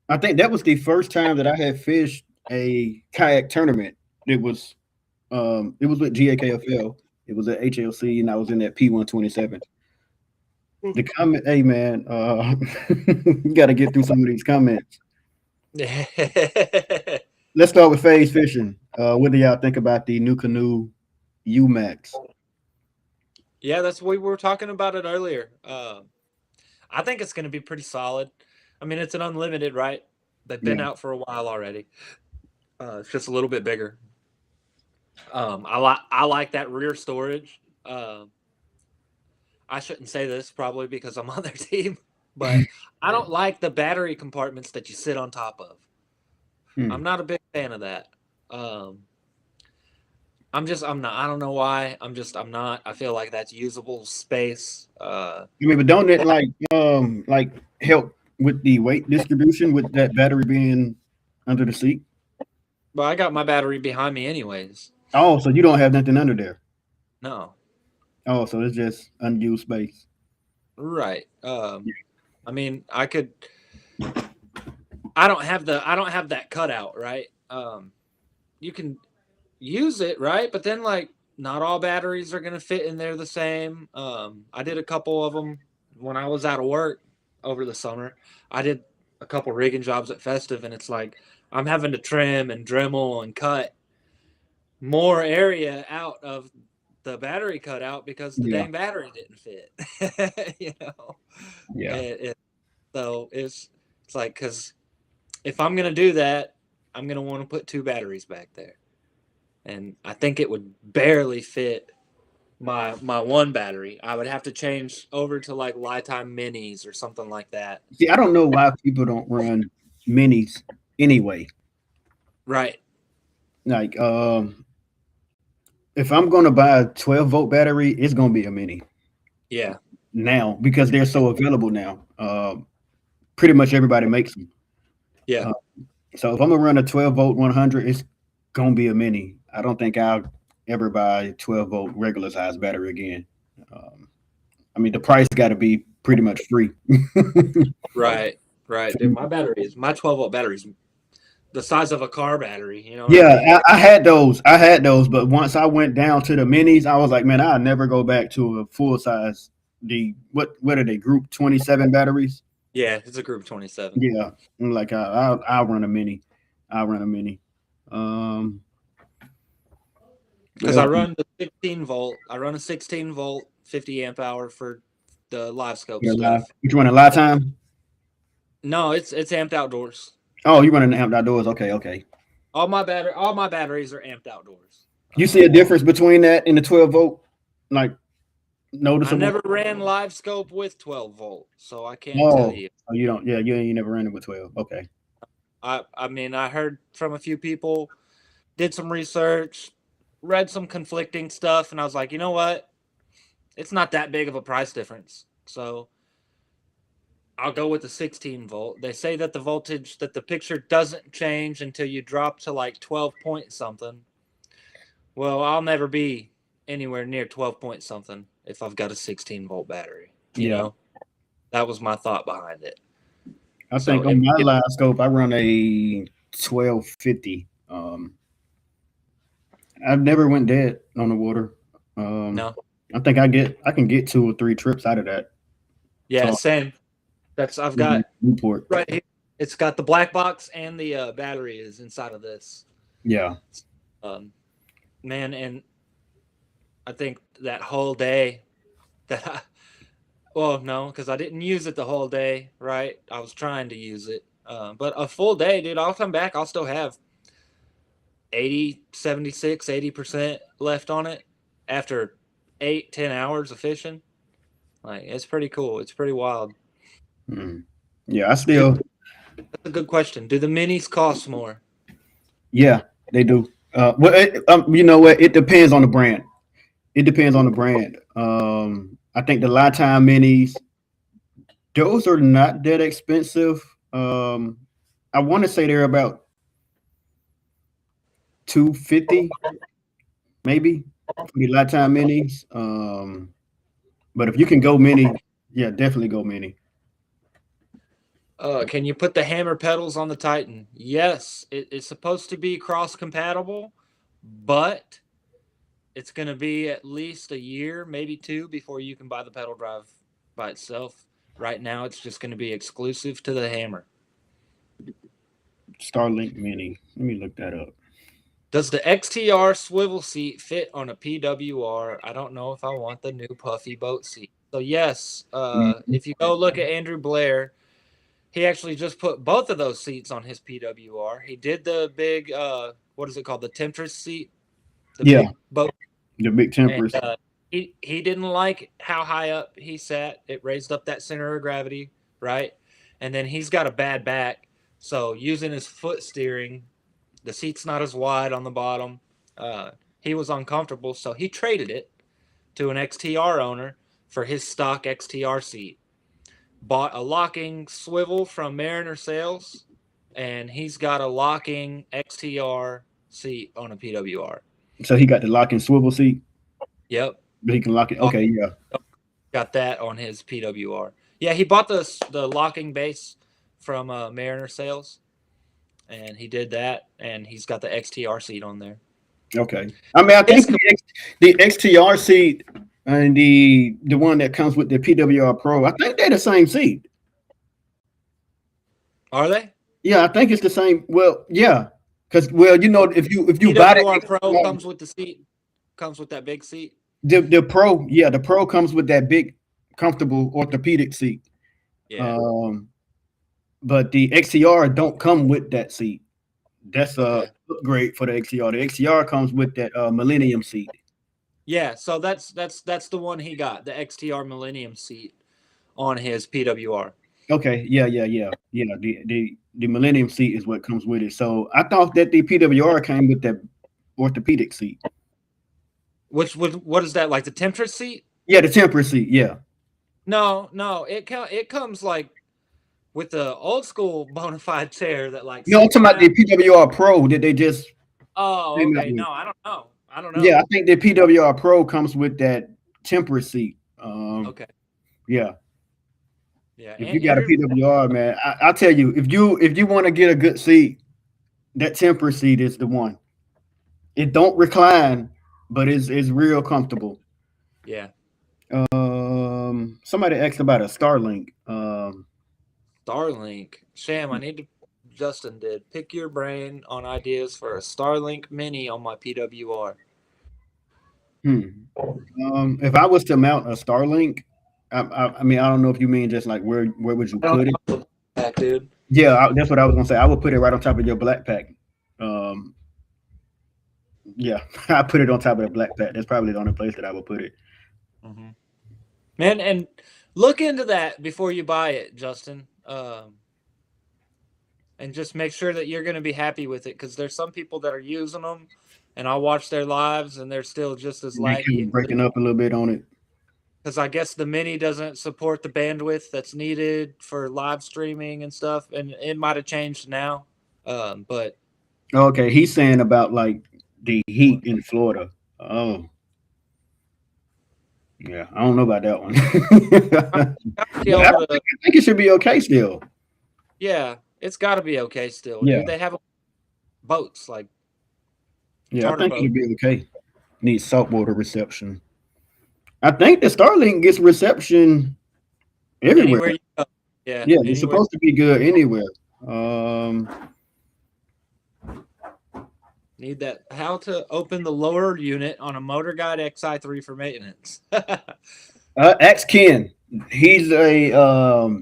I think that was the first time that I had fished a kayak tournament. It was with GAKFL. It was at HLC, and I was in that P127. The comment, hey man, you got to get through some of these comments. Let's start with phase fishing. What do y'all think about the new canoe UMAX? Yeah, that's we were talking about it earlier. I think it's going to be pretty solid. I mean, it's an unlimited, right? They've been Yeah, out for a while already. It's just a little bit bigger. I like that rear storage. I shouldn't say this probably because I'm on their team, but I don't like the battery compartments that you sit on top of. I'm hmm. not a big fan of that. Um, I'm not. I don't know why. I'm not. I feel like that's usable space. I mean, but don't it like help with the weight distribution with that battery being under the seat? But I got my battery behind me anyways. Oh, so you don't have nothing under there. No, Oh, so it's just unused space. right. I mean, I could. I don't have that cutout, right? You can use it, right? But then like not all batteries are gonna fit in there the same. I did a couple of them when I was out of work over the summer. I did a couple rigging jobs at Festive, and it's like I'm having to trim and Dremel and cut more area out of the battery cutout because the Yeah, dang battery didn't fit. yeah. It, so it's like because if I'm gonna do that, I'm gonna want to put two batteries back there, and I think it would barely fit my one battery. I would have to change over to like Lifetime Minis or something like that. See, I don't know why people don't run minis anyway. Right. Like, if I'm gonna buy a 12-volt battery, it's gonna be a mini Yeah. now because they're so available now. Pretty much everybody makes them. Yeah. Uh, so if I'm gonna run a 12-volt 100, it's gonna be a mini. I don't think I'll ever buy a 12-volt regular size battery again. Um, I mean, the price got to be pretty much free. Right. Right. Dude, my 12-volt battery's the size of a car battery. You know what I Yeah, mean? I had those. I had those, but once I went down to the minis, I was like, man, I'll never go back to a full size. The what are they? Group 27 batteries? Yeah, it's a Group 27. Yeah, I'm like I'll run a mini. I'll run a mini. Um, what Because else? I run a 16 volt 50 amp hour for the live scope You're live. stuff. You running live time? No, it's amped outdoors. Oh, you running the amp outdoors? Okay, okay. All my batteries are amped outdoors. You see a difference between that and the 12-volt, like I noticeable? never ran live scope with 12 volt, so I can't tell Oh, you. oh, you don't. Yeah, you never ran it with 12. Okay. I mean, I heard from a few people, did some research, read some conflicting stuff, and I was like, you know what? It's not that big of a price difference. So I'll go with the 16 volt. They say that the voltage that the picture doesn't change until you drop to like 12 point something. Well, I'll never be anywhere near 12 point something if I've got a 16 volt battery. You Yeah, know, that was my thought behind it. I So think if, on my if live scope, I run a 1250. I've never went dead on the water. Um, no, I think I can get 2 or 3 trips out of that. yeah, So same. That's I've got Newport. right here. It's got the black box and the battery is inside of this. Yeah, Um, man, and I think that whole day that I, well, no, because I didn't use it the whole day, right? I was trying to use it. But a full day, dude, I'll come back. I'll still have 80, 76, 80% left on it after 8, 10 hours of fishing. Like, it's pretty cool. It's pretty wild. mm. Yeah. I Did, still. That's a good question. Do the minis cost more? Yeah, they do. You know what? It depends on the brand. It depends on the brand. I think the Lifetime Minis, those are not that expensive. Um, I want to say they're about 250, maybe for the Lifetime Minis. But if you can go mini, yeah, definitely go mini. Can you put the hammer pedals on the Titan? Yes, it's supposed to be cross compatible, but it's going to be at least a year, maybe two, before you can buy the pedal drive by itself. Right now, it's just going to be exclusive to the hammer. Starlink Mini. Let me look that up. Does the XTR swivel seat fit on a PWR? I don't know if I want the new puffy boat seat. So yes, Mhm. if you go look at Andrew Blair, he actually just put both of those seats on his PWR. He did the big, what is it called, the Temptress seat, the Yeah, big boat, the big and tempers. he didn't like how high up he sat. It raised up that center of gravity, right? And then he's got a bad back, so using his foot steering, the seat's not as wide on the bottom. He was uncomfortable, so he traded it to an XTR owner for his stock XTR seat. Bought a locking swivel from Mariner Sales, and he's got a locking XTR seat on a PWR. So he got the lock and swivel seat, Yep, but he can lock it. Okay, yeah. got that on his PWR. Yeah, he bought the locking base from Mariner Sales, and he did that, and he's got the XTR seat on there. Okay. I mean, I His think the XTR seat and the one that comes with the PWR Pro, I think they're the same seat. are they? Yeah, I think it's the same. Well, yeah, because you know, if you buy PWR the Pro XTR, comes with the seat, comes with that big seat. the Pro, yeah, the Pro comes with that big, comfortable orthopedic seat. Yeah. Um, but the XTR don't come with that seat. That's a Okay. upgrade for the XTR. The XTR comes with that Millennium seat. Yeah. So that's the one he got, the XTR Millennium seat on his PWR. Okay, yeah. The Millennium seat is what comes with it. So I thought that the PWR came with that orthopedic seat. Which what is that, like the Temptress seat? Yeah, the temper seat. Yeah. No, no. It comes like with the old school bona fide chair that like No, I'm sits talking about down. the PWR Pro that they just Oh, came out okay. with. No, I don't know. I don't Yeah, know. I think the PWR Pro comes with that temper seat. Okay. Yeah. Yeah. If you got a Andrew. PWR, man, I tell you, if you want to get a good seat, that temper seat is the one. It don't recline, but it's real comfortable. Yeah. Somebody asked about a Starlink. Starlink. Sham, I need to. Justin did. Pick your brain on ideas for a Starlink Mini on my PWR. Hmm. If I was to mount a Starlink, I mean, I don't know if you mean just like where would you I don't put it? know the back, dude. Yeah, that's what I was gonna say. I would put it right on top of your black pack. Um, yeah, I put it on top of the black pack. That's probably the only place that I would put it. Mm-hmm. Man, and look into that before you buy it, Justin. And just make sure that you're going to be happy with it because there's some people that are using them, and I watch their lives, and they're still just as They laggy kind of and breaking up a little bit on it. because I guess the mini doesn't support the bandwidth that's needed for live streaming and stuff, and it might have changed now. But Okay, he's saying about like the heat in Florida. Oh, yeah, I don't know about that one. I mean, you gotta be But I, able don't to, think, I think it should be okay still. yeah, it's got to be okay still, Yeah, dude. They have boats like yeah, I charter think boats it'll be okay. Needs saltwater reception. I think the Starlink gets reception everywhere. anywhere you go. Yeah, Yeah, it's anywhere. supposed to be good anywhere. Um, Need that. How to open the lower unit on a Motor Guide XI3 for maintenance. Ask Ken. He's a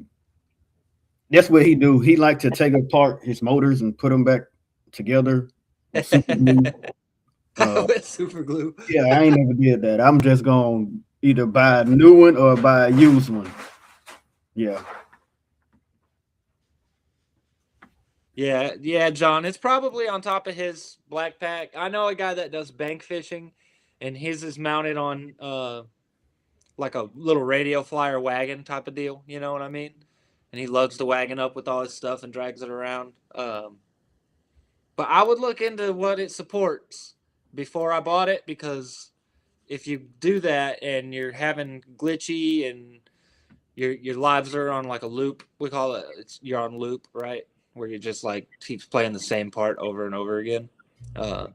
that's what he do. He like to take apart his motors and put them back together with super glue. With super glue. Yeah, I ain't never did that. I'm just gonna either buy a new one or buy a used one. Yeah. Yeah, John. It's probably on top of his black pack. I know a guy that does bank fishing, and his is mounted on like a little radio flyer wagon type of deal. You know what I mean? And he loads the wagon up with all his stuff and drags it around. But I would look into what it supports before I bought it, because if you do that and you're having glitchy and your lives are on like a loop, we call it, you're on loop, right? Where you just like keeps playing the same part over and over again. Uh,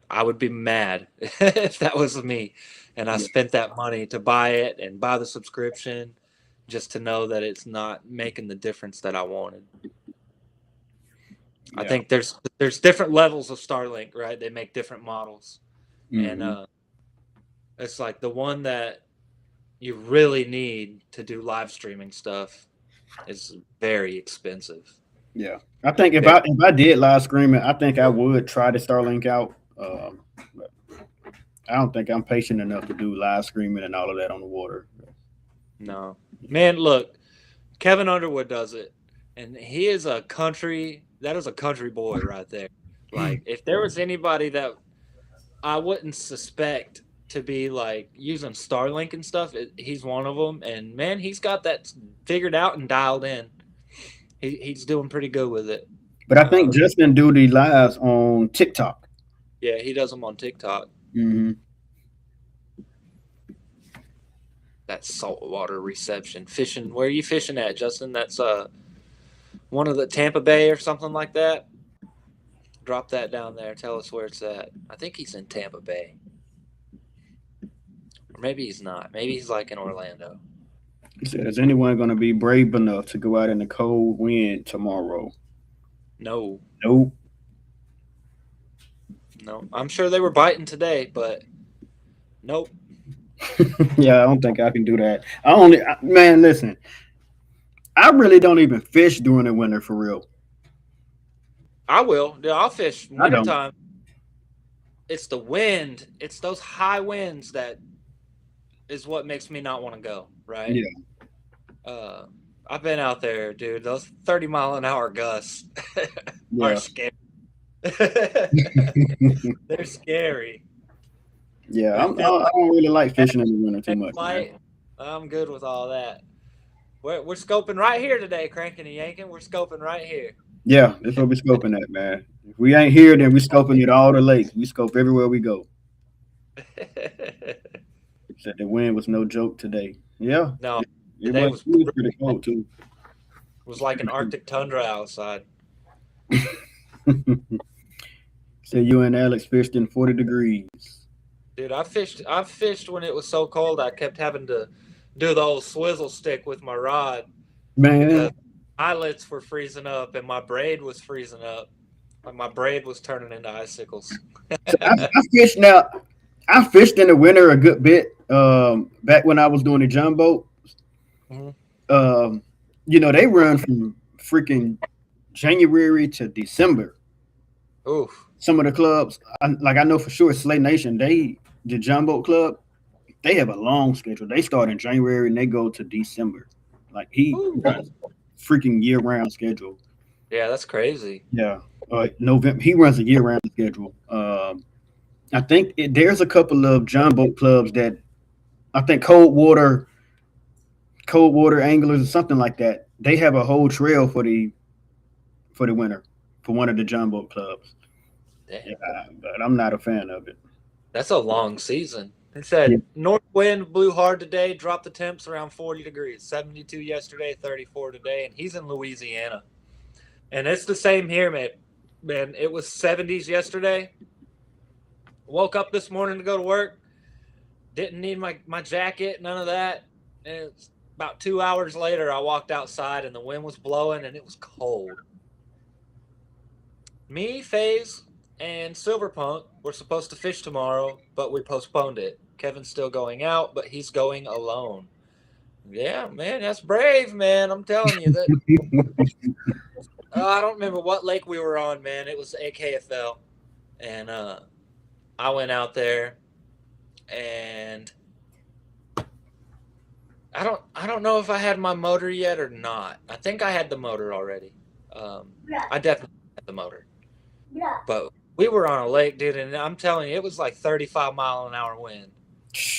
I would be mad if that was me, and I Yeah, spent that money to buy it and buy the subscription just to know that it's not making the difference that I wanted. I yeah. think there's different levels of Starlink, right? They make different models, and Hmm. it's like the one that you really need to do live streaming stuff is very expensive. Yeah. I think if Very, I did live streaming, I think I would try to Starlink out. But I don't think I'm patient enough to do live streaming and all of that on the water. no, man, look, Kevin Underwood does it, and he is a country. That is a country boy right there. Like, if there was anybody that I wouldn't suspect to be like using Starlink and stuff, he's one of them. And man, he's got that figured out and dialed in. He's doing pretty good with it. But I think Uh, Justin do the lives on TikTok. yeah, he does them on TikTok. Hmm. That saltwater reception fishing. Where are you fishing at, Justin? That's one of the Tampa Bay or something like that. Drop that down there. Tell us where it's at. I think he's in Tampa Bay, or maybe he's not. Maybe he's like in Orlando. He said, "Is anyone going to be brave enough to go out in the cold wind tomorrow?" No, Nope. no. I'm sure they were biting today, but nope. Yeah, I don't think I can do that. Man, listen, I really don't even fish during the winter for real. I will. Yeah, I'll fish I don't. wintertime. It's the wind. It's those high winds that is what makes me not want to go. Right. Yeah, Uh, I've been out there, dude. Those 30-mile-an-hour gusts are yeah, scary. They're scary. yeah. That feel I don't really like like fishing in the winter too much, man. flight. I'm good with all that. We're scoping right here today, cranking and yanking. We're scoping right here. Yeah, that's what we scoping at, man. If we ain't here, then we scoping at all the lakes. We scope everywhere we go. Said the wind was no joke today. Yeah, No, it today was was brutal. pretty It cold too. was like an Arctic tundra outside. Said you and Alex fished in 40 degrees. Dude, I fished when it was so cold I kept having to do the old swizzle stick with my rod because Man, eyelets were freezing up and my braid was freezing up. Like my braid was turning into icicles. so I fished now. I fished in the winter a good bit. Back when I was doing the jumbo, Mhm. um, they run from freaking January to December. Oof. Some of the clubs, like I know for sure, Slay Nation, the Jumbo Club, they have a long schedule. They start in January and they go to December. Like he Ooh. runs freaking year round schedule. Yeah, that's crazy. Yeah, November he runs a year round schedule. I think there's a couple of Jumbo clubs that I think cold water anglers or something like that. They have a whole trail for the winter for one of the Jumbo clubs. Yeah, Damn. but I'm not a fan of it. That's a long season. It Yeah, said north wind blew hard today, dropped the temps around 40 degrees, 72 yesterday, 34 today, and he's in Louisiana. And it's the same here, man. Man, it was 70s yesterday. Woke up this morning to go to work. Didn't need my jacket, none of that. And it's about 2 hours later, I walked outside and the wind was blowing and it was cold. Me, FaZe, and Silverpunk were supposed to fish tomorrow, but we postponed it. Kevin's still going out, but he's going alone. Yeah, man, that's brave, man. I'm telling you that. I don't remember what lake we were on, man. It was AKFL, and I went out there, and I don't know if I had my motor yet or not. I think I had the motor already. I definitely had the motor, but we were on a lake, dude, and I'm telling you, it was like 35-mile-an-hour wind,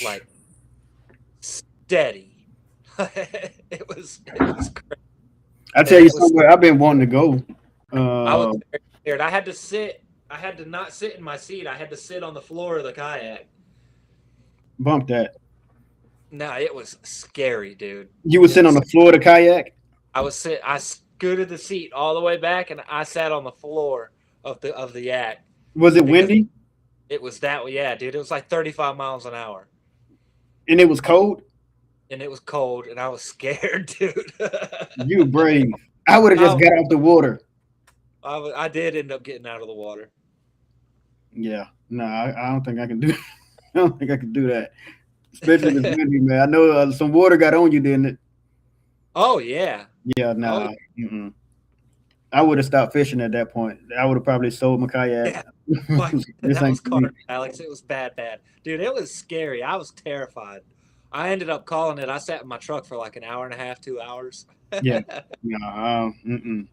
like steady. It was crazy, I and tell you it was. somewhere I've been wanting to go. I was Uh, very scared. I had to sit. I had to not sit in my seat. I had to sit on the floor of the kayak. Bump that. No, it was scary, dude. You was It sitting on was. the floor of the kayak. I scooted the seat all the way back, and I sat on the floor of the yak Was it because windy it was that. Yeah, dude. It was like 35 miles an hour, and it was cold? and it was cold, and I was scared, dude. You brave. I would have just I, got off the water. I did end up getting out of the water. Yeah, no, I don't think I can do. I don't think I can do that, especially if it's windy, man. I know some water got on you, didn't it? Oh yeah. Yeah, Oh nah. Mm-mm. I would have stopped fishing at that point. I would have probably sold my kayak. yeah. Like, This that ain't was for me. Carter, Alex. It was bad, bad. Dude, it was scary. I was terrified. I ended up calling it. I sat in my truck for like an hour and a half, 2 hours. Yeah, no, mm-mm.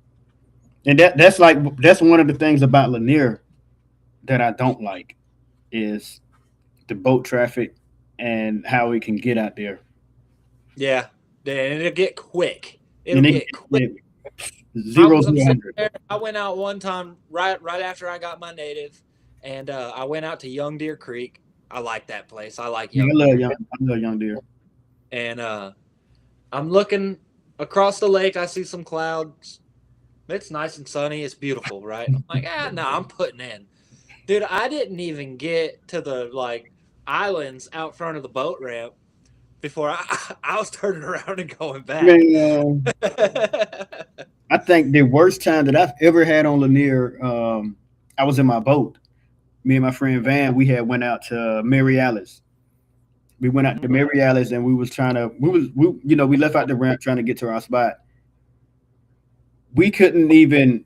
And that's one of the things about Lanier that I don't like is the boat traffic and how it can get out there. Yeah. And it'll get quick. It'll And get quick. it 0 to I'm sitting 100. there. I went out one time right after I got my native, and I went out to Young Deer Creek. I like that place. I like Yeah, Young Deer. I love young deer. And I'm looking across the lake. I see some clouds. It's nice and sunny. It's beautiful, right? I'm like, no, I'm putting in. Dude, I didn't even get to the like islands out front of the boat ramp before I was turning around and going back. Man, I think the worst time that I've ever had on Lanier, I was in my boat. Me and my friend Van, we had went out to Mary Alice. We went out to Mary Alice and we was trying to we left out the ramp trying to get to our spot. We couldn't even.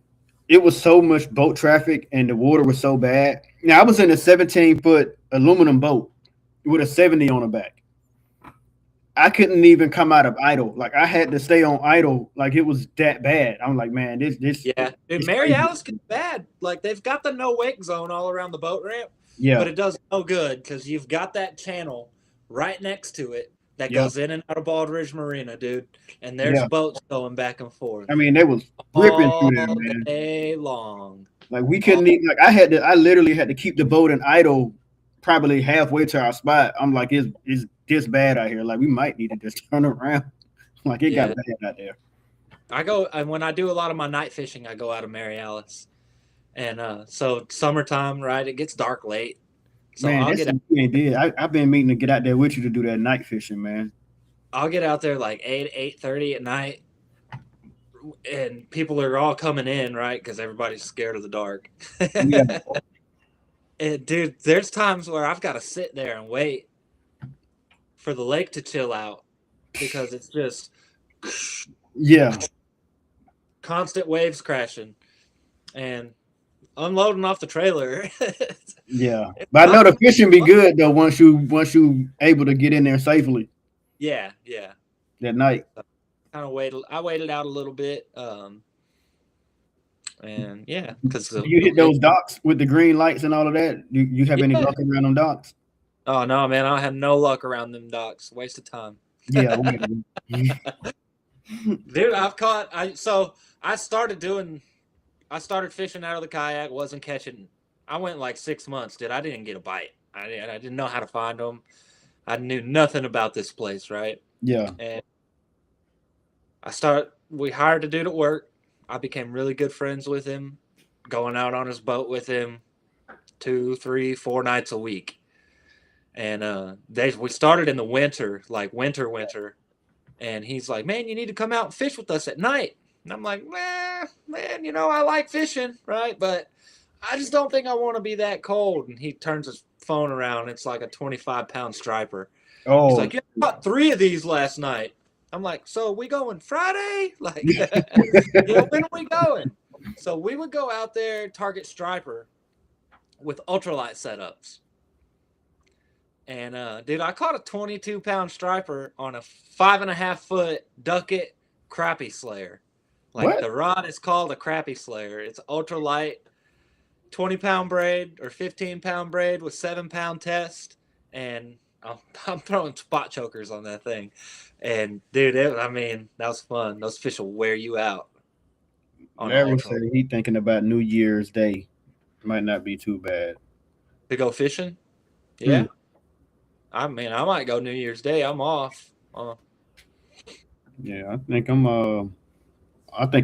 It was so much boat traffic and the water was so bad. Now I was in a 17-foot aluminum boat with a 70 on the back. I couldn't even come out of idle. Like I had to stay on idle. Like it was that bad. I'm like, man, this Yeah, dude, it's Mary crazy. Alice gets bad. Like they've got the no wake zone all around the boat ramp, Yeah, but it does no good because you've got that channel right next to it that yeah, goes in and out of Bald Ridge Marina, dude. And there's yeah. boats going back and forth I mean, they was ripping through there, all man. day long. Like we All, couldn't even. Like I literally had to keep the boat in idle, probably halfway to our spot. I'm like, it's this bad out here. Like we might need to just turn around. Like it got yeah, bad out there. I go and when I do a lot of my night fishing, I go out of Mary Alice, and so summertime, right? It gets dark late, so Man, that's something you ain't did. I've been meaning to get out there with you to do that night fishing, man. I'll get out there like 8:30 at night, and people are all coming in, right? Because everybody's scared of the dark. Yeah, And dude, there's times where I've got to sit there and wait for the lake to chill out because it's just yeah, constant waves crashing and unloading off the trailer. yeah. It's But I know the fun. fishing be good though once you able to get in there safely Yeah, yeah. that night. Kind of waited. I waited out a little bit, and yeah, because Do you hit those docks with the green lights and all of that? Do you have any yeah. luck around them docks? Oh no, man, I had no luck around them docks. Waste of time. Yeah, Dude, I've caught. I started doing. I started fishing out of the kayak. Wasn't catching. I went like 6 months, dude. I didn't get a bite. I didn't know how to find them. I knew nothing about this place, right? yeah. And I started. We hired a dude at work. I became really good friends with him. Going out on his boat with him, 2, 3, 4 nights a week. And we started in the winter, like winter, and he's like, "Man, you need to come out and fish with us at night." And I'm like, man, I like fishing, right? But I just don't think I want to be that cold." And he turns his phone around. It's like a 25-pound striper. He's Oh, like, "Yeah, I caught 3 of these last night." I'm like, "So we going Friday? Like, when are we going?" So we would go out there, target striper with ultralight setups. And dude, I caught a 22-pound striper on a 5.5-foot ducket crappie slayer. Like What? the rod is called a crappie slayer. It's ultralight, 20-pound braid or 15-pound braid with 7-pound test, and I'm throwing spot chokers on that thing. And dude, I mean, that was fun. Those fish will wear you out on an Larry ultra said he thinking about New Year's Day. Might not be too bad. to go fishing. Hmm. Yeah, I mean, I might go New Year's Day. I'm off. Yeah, I think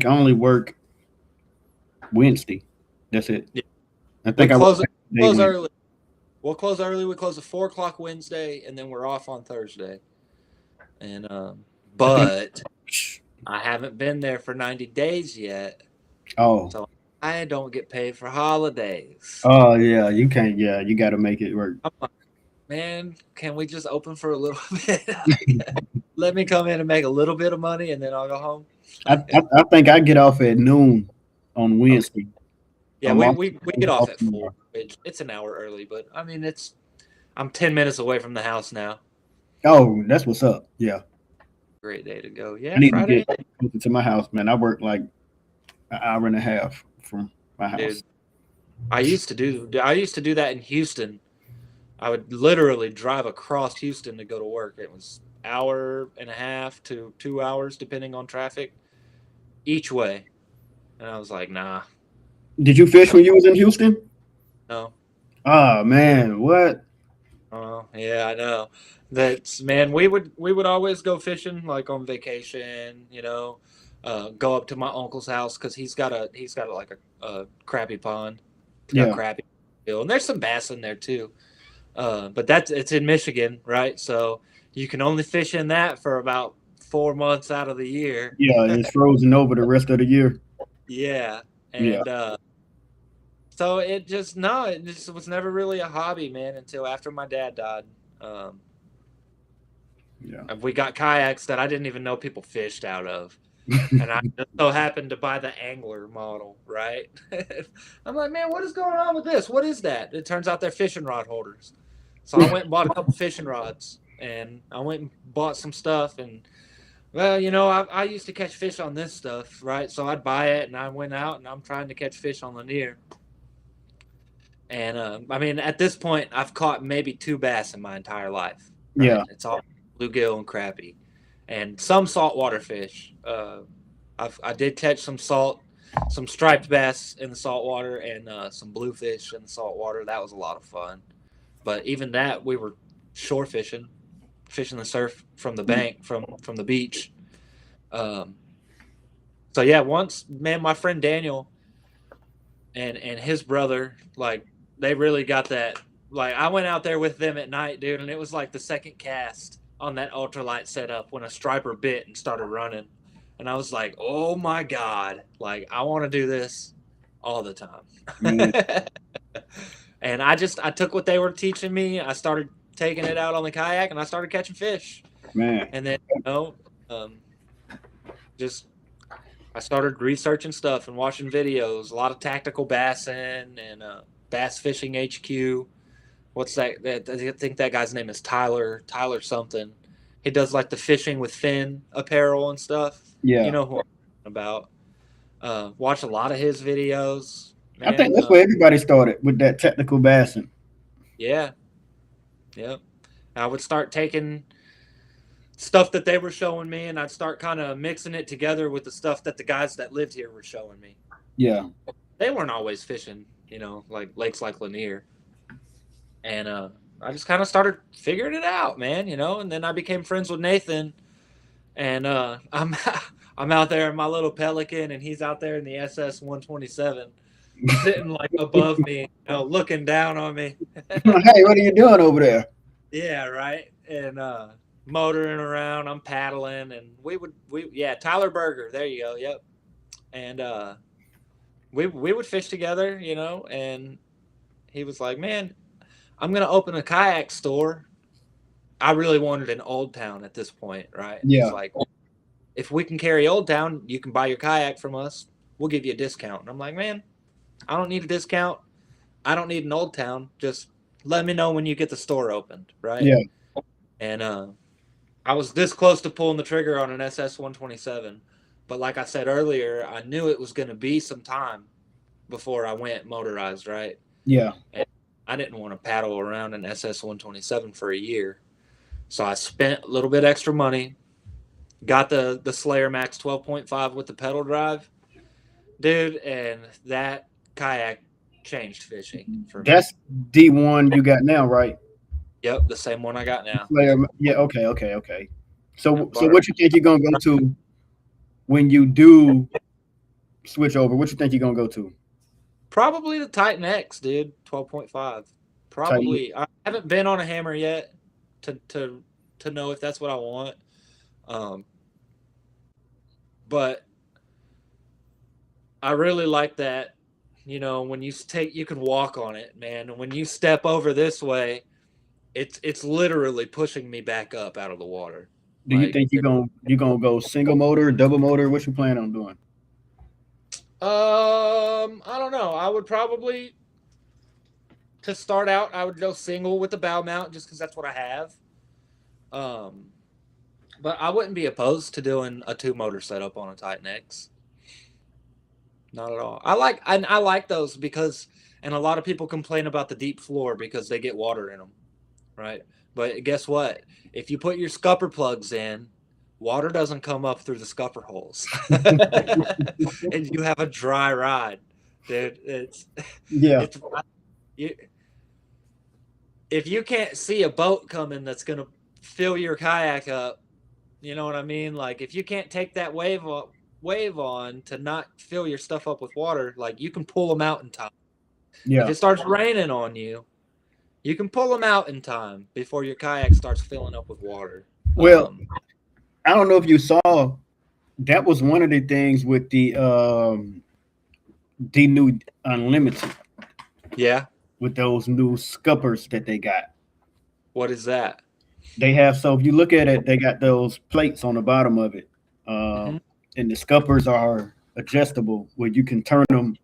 I only work Wednesday. That's it. Yeah, I we think I work day close Wednesday. early. We'll close early. We close at 4 o'clock Wednesday, and then we're off on Thursday. And I think. but I haven't been there for 90 days yet, Oh. so I don't get paid for holidays. Oh yeah, you can't. Yeah, you got to make it work. I'm like, man, can we just open for a little bit? Let me come in and make a little bit of money, and then I'll go home. I think I get off at noon on Okay. Wednesday. Yeah, I'm off, we I'm get off off at 4. tomorrow. It's an hour early, but I mean I'm 10 minutes away from the house now. Oh, that's what's up. Yeah, Great day to go. I Yeah, need to Friday, get closer to my house, man. I work like an hour and a half from my house. dude. I used to do that in Houston. I would literally drive across Houston to go to work. It was hour and a half to 2 hours, depending on traffic, each way. And I was like, nah, Did you fish when you was in Houston? no. Oh man, what? Oh, yeah, I know. That's man. We would always go fishing like on vacation. Go up to my uncle's house because he's got like a crappie pond. It's got Yeah, crappie, and there's some bass in there too. But it's in Michigan, right? So you can only fish in that for about 4 months out of the year. yeah, it's frozen over the rest of the year. Yeah, Yeah, and so it just was never really a hobby, man, until after my dad died. Um, yeah. and we got kayaks that I didn't even know people fished out of. And I just so happened to buy the angler model, right? I'm like, man, what is going on with this? What is that? It turns out they're fishing rod holders. So I went and bought a couple fishing rods, and I went and bought some stuff. And well, I used to catch fish on this stuff, right? So I'd buy it, and I went out, and I'm trying to catch fish on Lanier. And I mean, at this point, I've caught maybe 2 bass in my entire life, right? Yeah, It's all bluegill and crappie, and some saltwater fish. I did catch some striped bass in the saltwater, and some bluefish in the saltwater. That was a lot of fun. But even that, we were shore fishing the surf from the bank, from the beach. Um, so yeah, once, man, my friend Daniel and his brother, like, they really got that. Like, I went out there with them at night, dude, and it was like the second cast on that ultralight setup when a striper bit and started running. And I was like, oh my God, like, I want to do this all the time. man, And I took what they were teaching me. I started taking it out on the kayak, and I started catching fish. man. And then, um, just I started researching stuff and watching videos. A lot of tactical bassing and bass fishing HQ. What's that? I think that guy's name is Tyler. Tyler something. He does like the fishing with fin apparel and stuff. You Yeah, know who I'm talking about. Watch a lot of his videos, I think man. that's where everybody started with that technical bassing. Yeah, yep. I would start taking stuff that they were showing me, and I'd start kind of mixing it together with the stuff that the guys that lived here were showing me. Yeah, They weren't always fishing, like lakes like Lanier, and I just kind of started figuring it out, man. And then I became friends with Nathan, and I'm I'm out there in my little Pelican, and he's out there in the SS 127, sitting like above me, looking down on me. hey, what are you doing over there? Yeah, right. And motoring around, I'm paddling, and yeah, Tyler Berger, there you go. Yep. And we would fish together, and he was like, "Man, I'm gonna open a kayak store." I really wanted an Old Town at this point, right? And he's Yeah, like, "If we can carry Old Town, you can buy your kayak from us. We'll give you a discount." And I'm like, "Man, I don't need a discount. I don't need an Old Town. Just let me know when you get the store opened, right?" yeah. And I was this close to pulling the trigger on an SS 127, But like I said earlier, I knew it was going to be some time before I went motorized, right? Yeah. And I didn't want to paddle around an SS 127 for a year. So I spent a little bit extra money, got the Slayer Max 12.5 with the pedal drive, dude, and that kayak changed fishing for me. That's D1 you got now, right? Yep, the same one I got now. Player, Yep. yeah. Okay. Okay. Okay. Yep, So bought it. what you think you're gonna go to when you do switch over? What you think you're gonna go to? Probably the Titan X, dude. 12.5. Titan. Probably. I haven't been on a hammer yet to know if that's what I want. Um, but I really like that. When you can walk on it, man. And when you step over this way, it's literally pushing me back up out of the water. Do you Like, think you're gonna go single motor, double motor? What you plan on doing? I don't know. I would probably to start out, I would go single with the bow mount just because that's what I have. Um, but I wouldn't be opposed to doing a two motor setup on a Titan X. Not at all. I like those because, and a lot of people complain about the deep floor because they get water in them, right? But guess what? If you put your scupper plugs in, water doesn't come up through the scupper holes, and you have a dry ride, dude. Yeah. It's you, if you can't see a boat coming that's gonna fill your kayak up, you know what I mean? Like if you can't take that wave on to not fill your stuff up with water, like you can pull them out in time. If Yeah. it starts raining on you, you can pull them out in time before your kayak starts filling up with water. Well, I don't know if you saw that was one of the things with the new unlimited Yeah. with those new scuppers that they got. What is that? They have, so if you look at it, they got those plates on the bottom of it, Mm-hmm. and the scuppers are adjustable where you can turn them,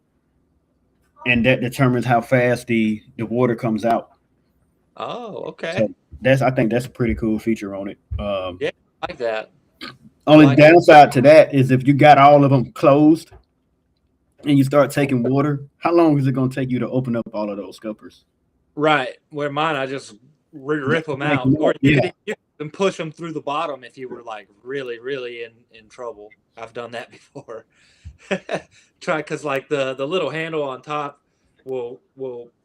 and that determines how fast the water comes out. Oh, okay. So that's, I think that's a pretty cool feature on it. Yeah, I like that. I Only like it. downside to that is if you got all of them closed and you start taking water, how long is it going to take you to open up all of those scuppers? Right. Where mine, I just Just rip them crank out, 'em or up. Yeah. you could even push them through the bottom if you were like really, really in trouble. I've done that before. Try because like the little handle on top will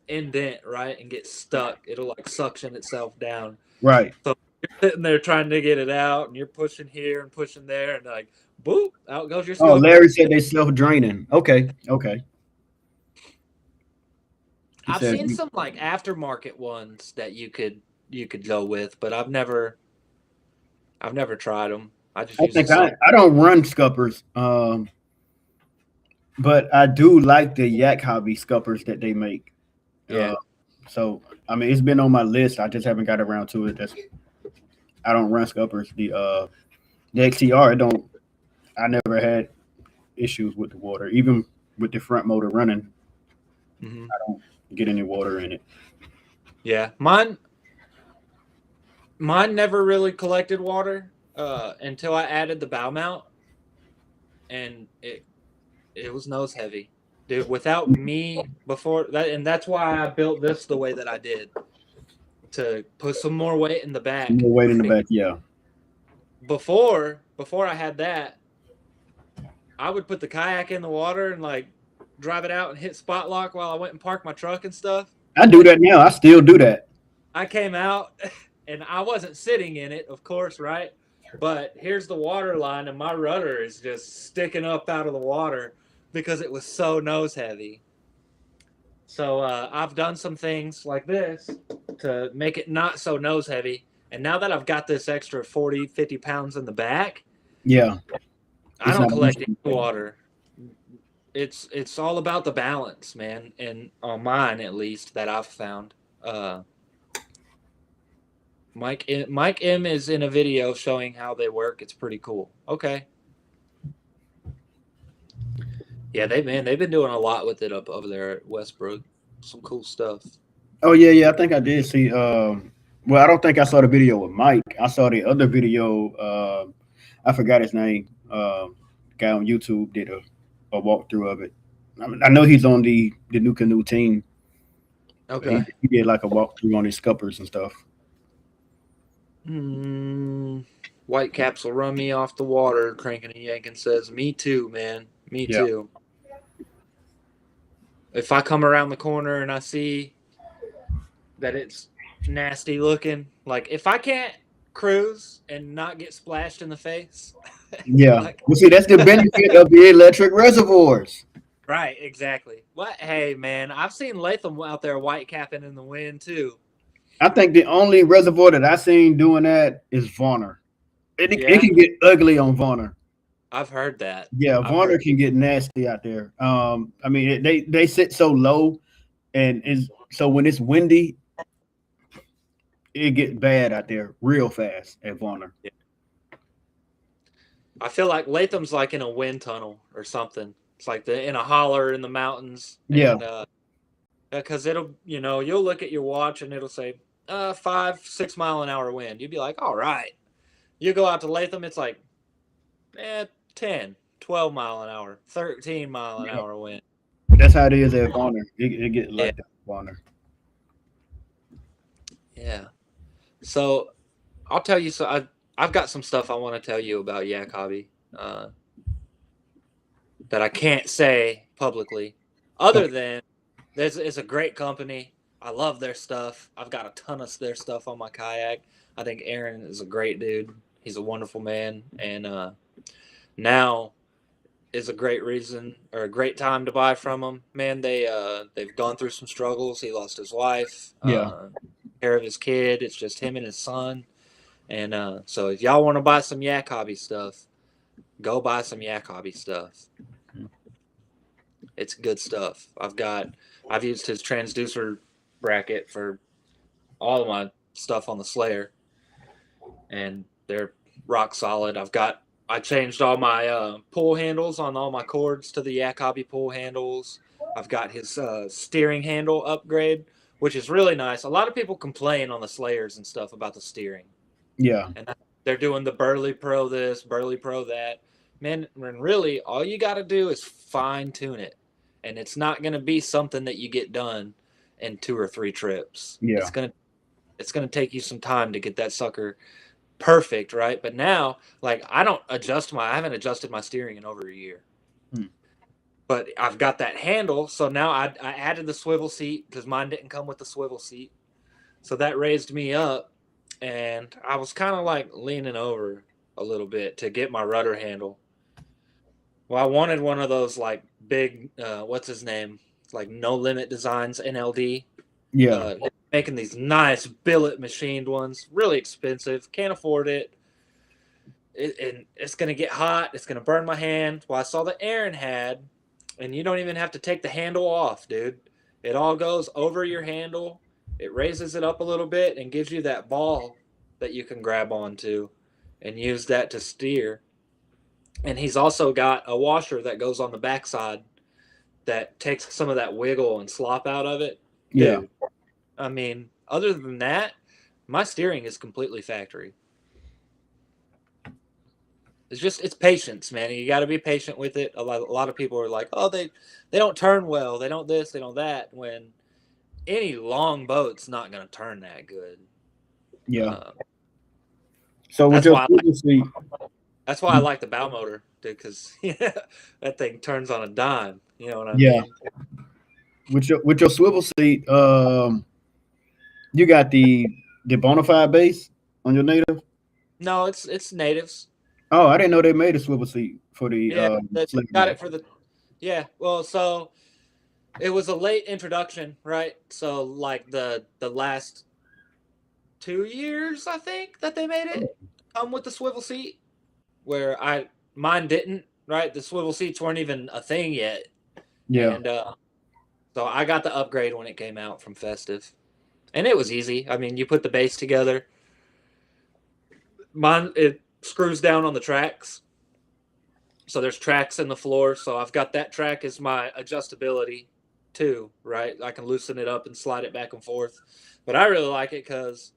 indent right and get stuck. It'll like suction itself down. Right. So you're sitting there trying to get it out, and you're pushing here and pushing there, and like boop, out goes your Oh, scupper. Larry said they self draining. Okay. Okay. He I've said, seen some like aftermarket ones that you could go with, but I've never tried them. I just I use the think sub. I don't run scuppers, but I do like the Yak Hobby scuppers that they make. Uh, Yeah. so I mean, it's been on my list. I just haven't got around to it. I don't run scuppers. The XTR, I don't. I never had issues with the water, even with the front motor running. Hmm. I don't get any water in it. Yeah. Mine never really collected water until I added the bow mount, and it was nose heavy, dude. Without me before that, and that's why I built this the way that I did to put some more weight in the back. No weight in the back. Yeah. Before I had that, I would put the kayak in the water and like drive it out and hit spot lock while I went and parked my truck and stuff. I do Like that now. I still do that. I came out and I wasn't sitting in it, of course, right? But here's the water line and my rudder is just sticking up out of the water because it was so nose heavy. So I've done some things like this to make it not so nose heavy. And now that I've got this extra 40, 50 pounds in the back, Yeah. I It's don't not. collect any water. It's all about the balance, man, and on mine at least that I've found. Uh, Mike M is in a video showing how they work. It's pretty cool. Okay, yeah, they've been doing a lot with it up over there at Westbrook. Some cool stuff. Oh yeah, yeah. I think I did see. Well, I don't think I saw the video with Mike. I saw the other video. I forgot his name. guy on YouTube did a walkthrough of it. I know he's on the new canoe team. But Okay. he did like a walkthrough on his scuppers and stuff. Mm, White caps will run me off the water. Cranking and yanking says, "Me too, man. Me Yeah, too." If I come around the corner and I see that it's nasty looking, like if I can't cruise and not get splashed in the face, yeah. like Well, see, that's the benefit of the electric reservoirs. right, exactly. What? Hey, man, I've seen Latham out there white capping in the wind too. I think the only reservoir that I seen doing that is Varner. It Yeah, can get ugly on Varner. I've heard that. Yeah, I've heard. Varner can get nasty out there. I mean, they sit so low, and is so when it's windy, it gets bad out there real fast at Varner. I feel like Latham's like in a wind tunnel or something. It's like in a holler in the mountains, Yeah, and because it'll, you'll look at your watch and it'll say 5-6 mile an hour wind. You'd be like, all right. You go out to Latham, it's like 10, 12 mile an hour, 13 mile an yeah. hour wind. That's how it is at Varner. It get Yeah, like that at Varner. yeah. So I'll tell you. So I've got some stuff I want to tell you about Yak Hobby that I can't say publicly, other Okay. than it's a great company. I love their stuff. I've got a ton of their stuff on my kayak. I think Aaron is a great dude. He's a wonderful man, and now is a great reason or a great time to buy from them. Man, they've gone through some struggles. He lost his wife, Yeah. care of his kid. It's just him and his son. And so if y'all want to buy some Yak Hobby stuff, go buy some Yak Hobby stuff. It's good stuff. I've used his transducer bracket for all of my stuff on the Slayer, and they're rock solid. I changed all my pull handles on all my cords to the Yak Hobby pull handles. I've got his steering handle upgrade, which is really nice. A lot of people complain on the Slayers and stuff about the steering, Yeah. and they're doing the Burley Pro this, Burley Pro that. Man, when really all you got to do is fine tune it, and it's not going to be something that you get done in 2 or 3 trips. Yeah. It's gonna take you some time to get that sucker perfect, right? But now, like I haven't adjusted my steering in over a year. Hmm. But I've got that handle, so now I added the swivel seat because mine didn't come with the swivel seat. So that raised me up, and I was kind of like leaning over a little bit to get my rudder handle. Well, I wanted one of those like big, what's his name? Like No Limit Designs NLD. Yeah. Making these nice billet machined ones, really expensive. Can't afford it. And it's gonna get hot. It's gonna burn my hand. Well, I saw that Aaron had, and you don't even have to take the handle off, dude. It all goes over your handle. It raises it up a little bit and gives you that ball that you can grab onto and use that to steer. And he's also got a washer that goes on the backside that takes some of that wiggle and slop out of it. Yeah. Dude, I mean, other than that, my steering is completely factory. It's patience, man. You got to be patient with it. A lot of people are like, oh, they don't turn well. They don't this. They don't that. When any long boat's not going to turn that good. Yeah. Uh, So with that's your why swivel seat, I like the bow motor, dude, because that thing turns on a dime. You know what I yeah, mean? with your swivel seat, you got the bona fide base on your native. No, it's natives. Oh, I didn't know they made a swivel seat for the Yeah, they Slave got Mac. it for the. Yeah, well, so it was a late introduction, right? So like the last 2 years, I think that they made it come with the swivel seat. Where mine didn't, right? The swivel seats weren't even a thing yet, Yeah, and so I got the upgrade when it came out from Festive, and it was easy. I mean, you put the base together. Mine it screws down on the tracks, so there's tracks in the floor. So I've got that track as my adjustability too, right? I can loosen it up and slide it back and forth. But I really like it because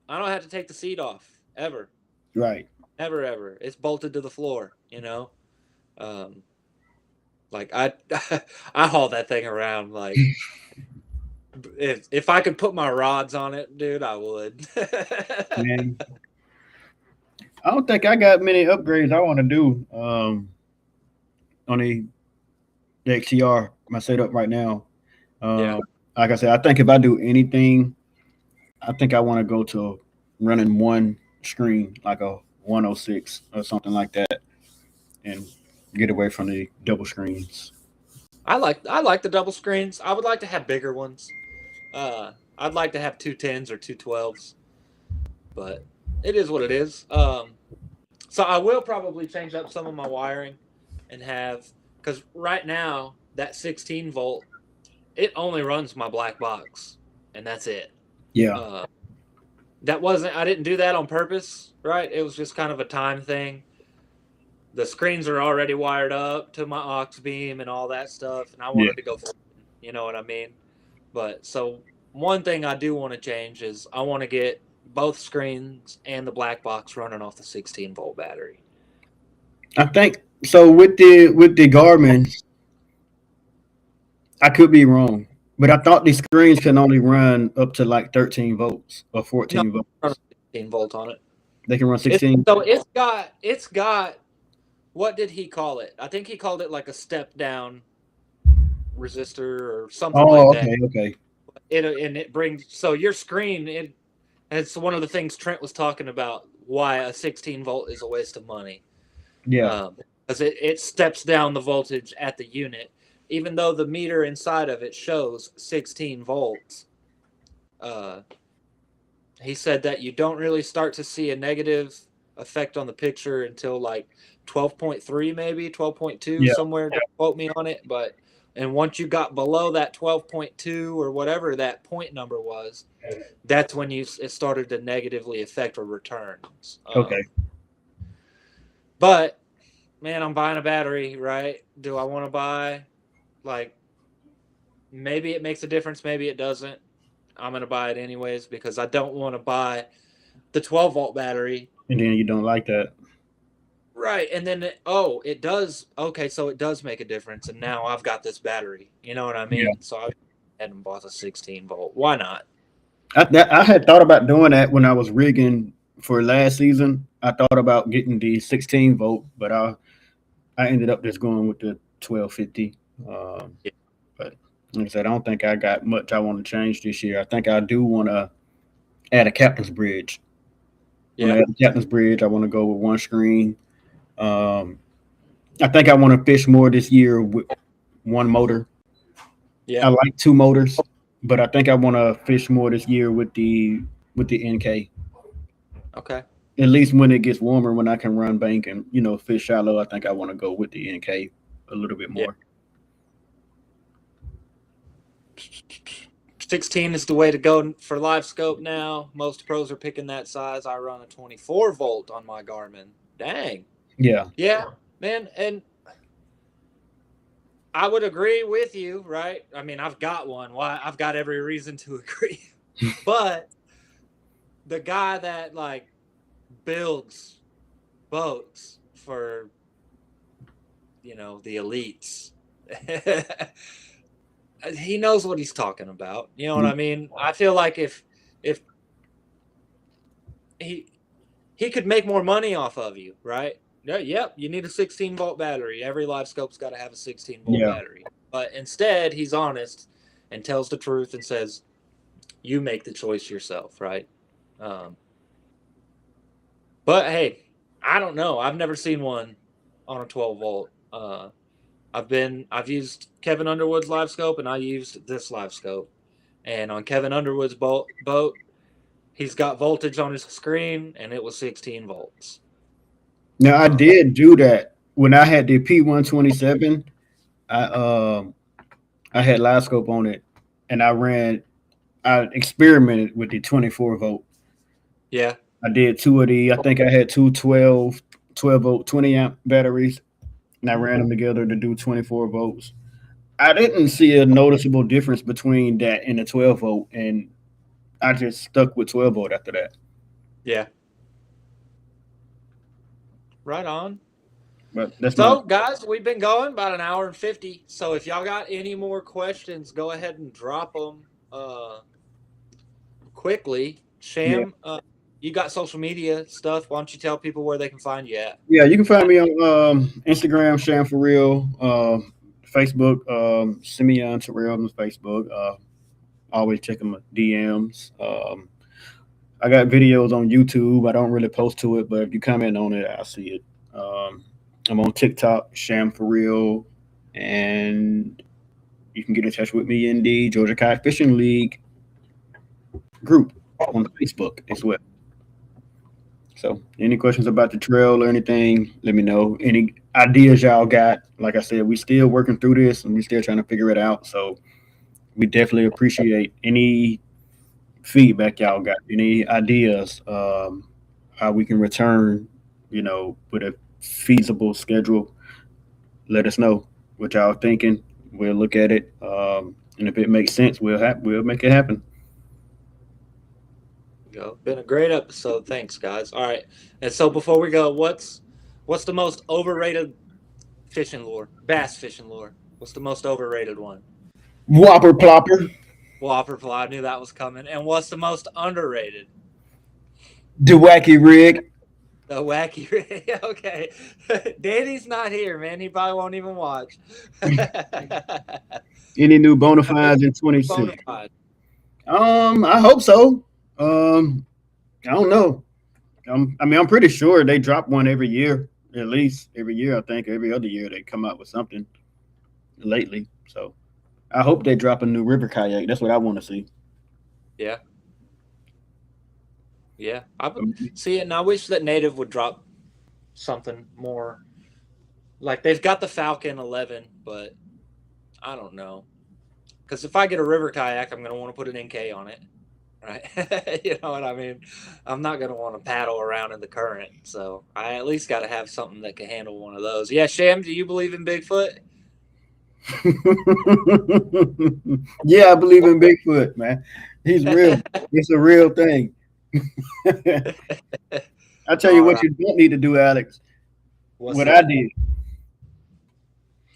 I don't have to take the seat off ever. right. Never ever. It's bolted to the floor, you know. Um, like I I haul that thing around like if I could put my rods on it, dude, I would. Man, I don't think I got many upgrades I want to do on the XTR, my setup right now. Yeah. Um, like I said, I think if I do anything, I think I want to go to running one screen, like a 106 or something like that, and get away from the double screens. I like the double screens. I would like to have bigger ones. I'd like to have 210s or 212s, but it is what it is. So I will probably change up some of my wiring and have because right now that 16 volt it only runs my black box and that's it. Yeah, Uh, that wasn't I didn't do that on purpose, right? It was just kind of a time thing. The screens are already wired up to my aux beam and all that stuff, and I yeah. wanted to go, you know what I mean? But so one thing I do want to change is I want to get both screens and the black box running off the 16-volt battery. I think so with the Garmin. I could be wrong, but I thought these screens can only run up to like 13 volts or No, 14 run volts. 16 volt on it. They can run 16. So it's got what did he call it? I think he called it like a step down resistor or something like Oh, that. okay, okay. It brings so your screen it's one of the things Trent was talking about why a 16 volt is a waste of money. Yeah, Um, because it steps down the voltage at the unit, even though the meter inside of it shows 16 volts. Uh, he said that you don't really start to see a negative effect on the picture until like 12.3, maybe 12.2, yeah, somewhere. Don't quote me on it, but and once you got below that 12.2 or whatever that point number was, that's when it started to negatively affect or returns. okay. But man, I'm buying a battery, right? Do I want to buy like maybe it makes a difference, maybe it doesn't. I'm gonna buy it anyways because I don't want to buy the 12-volt battery. And then you don't like that. Right, and then oh, it does. Okay, so it does make a difference, and now I've got this battery. You know what I Yeah. mean? So I hadn't bought a 16-volt. Why not? I had thought about doing that when I was rigging for last season. I thought about getting the 16 volt, but I ended up just going with the 1250. Um, Yeah, but like I said, I don't think I got much I want to change this year. I think I do want to add a captain's bridge. When I yeah, add a captain's bridge, I want to go with one screen. Um, I think I want to fish more this year with one motor. I yeah. like two motors, but I think I want to fish more this year with the NK. Okay. At least when it gets warmer, when I can run bank and fish shallow, I think I want to go with the NK a little bit Yeah. more. 16 is the way to go for live scope now. Most pros are picking that size. I run a 24 volt on my Garmin. Dang. Yeah, Yeah, man. And I would agree with you, right? I mean, I've got one. Why? I've got every reason to agree. But the guy that like builds boats for, the elites, he knows what he's talking about. You know what I mean? I feel like if he he could make more money off of you, right? Yeah, yep, you need a 16-volt battery. Every live scope's got to have a 16-volt yeah. battery. But instead, he's honest and tells the truth and says, you make the choice yourself, right? Um, but hey, I don't know. I've never seen one on a 12 volt. I've used Kevin Underwood's live scope and I used this live scope. And on Kevin Underwood's boat, he's got voltage on his screen and it was 16 volts. Now I Um, did do that when I had the P127. I I had live scope on it, and I experimented with the 24 volt. yeah, I did two of the. I think I had two 12 volt 20 amp batteries, and I ran them together to do 24 volts. I didn't see a noticeable difference between that and the 12 volt, and I just stuck with 12 volt after that. yeah, right on. But that's my So, guys, we've been going about an hour and 50. So, if y'all got any more questions, go ahead and drop them quickly. yeah. Sham, you got social media stuff. Why don't you tell people where they can find you at? Yeah, you can find me on Instagram, Sham for Real, Facebook, Semione Terrell on Facebook. Always checking my DMs. I got videos on YouTube. I don't really post to it, but if you comment on it, I'll see it. I'm on TikTok, Sham for Real, and you can get in touch with me in the Georgia Kayak Fishing League group on Facebook as well. So, any questions about the trail or anything, let me know. Any ideas y'all got? Like I said, we still working through this and we still trying to figure it out. So, we definitely appreciate any feedback y'all got, any ideas, how we can return, with a feasible schedule. Let us know what y'all thinking. We'll look at it, and if it makes sense, we'll make it happen. Go. Been a great episode. Thanks, guys. All right. And so before we go, what's the most overrated fishing lure? Bass fishing lure. What's the most overrated one? Whopper plopper, Whopper fly. I knew that was coming. And what's the most underrated? the wacky rig. The wacky. Okay. Danny's not here, man. He probably won't even watch. Any new bona Any fides in bona 26? fide? I hope so. I don't know. I'm pretty sure they drop one every year, at least every year. I think every other year they come out with something lately. So I hope they drop a new river kayak. That's what I want to see. Yeah. Yeah. I would see it, and I wish that Native would drop something more. Like they've got the Falcon 11, but I don't know. Because if I get a river kayak, I'm going to want to put an NK on it. Right. You know what I mean? I'm not going to want to paddle around in the current. So I at least got to have something that can handle one of those. Yeah, Sham, do you believe in Bigfoot? Yeah, I believe in Bigfoot, man. He's real. It's a real thing. I tell you All what, right. you don't need to do, Alex. What's What I that? did,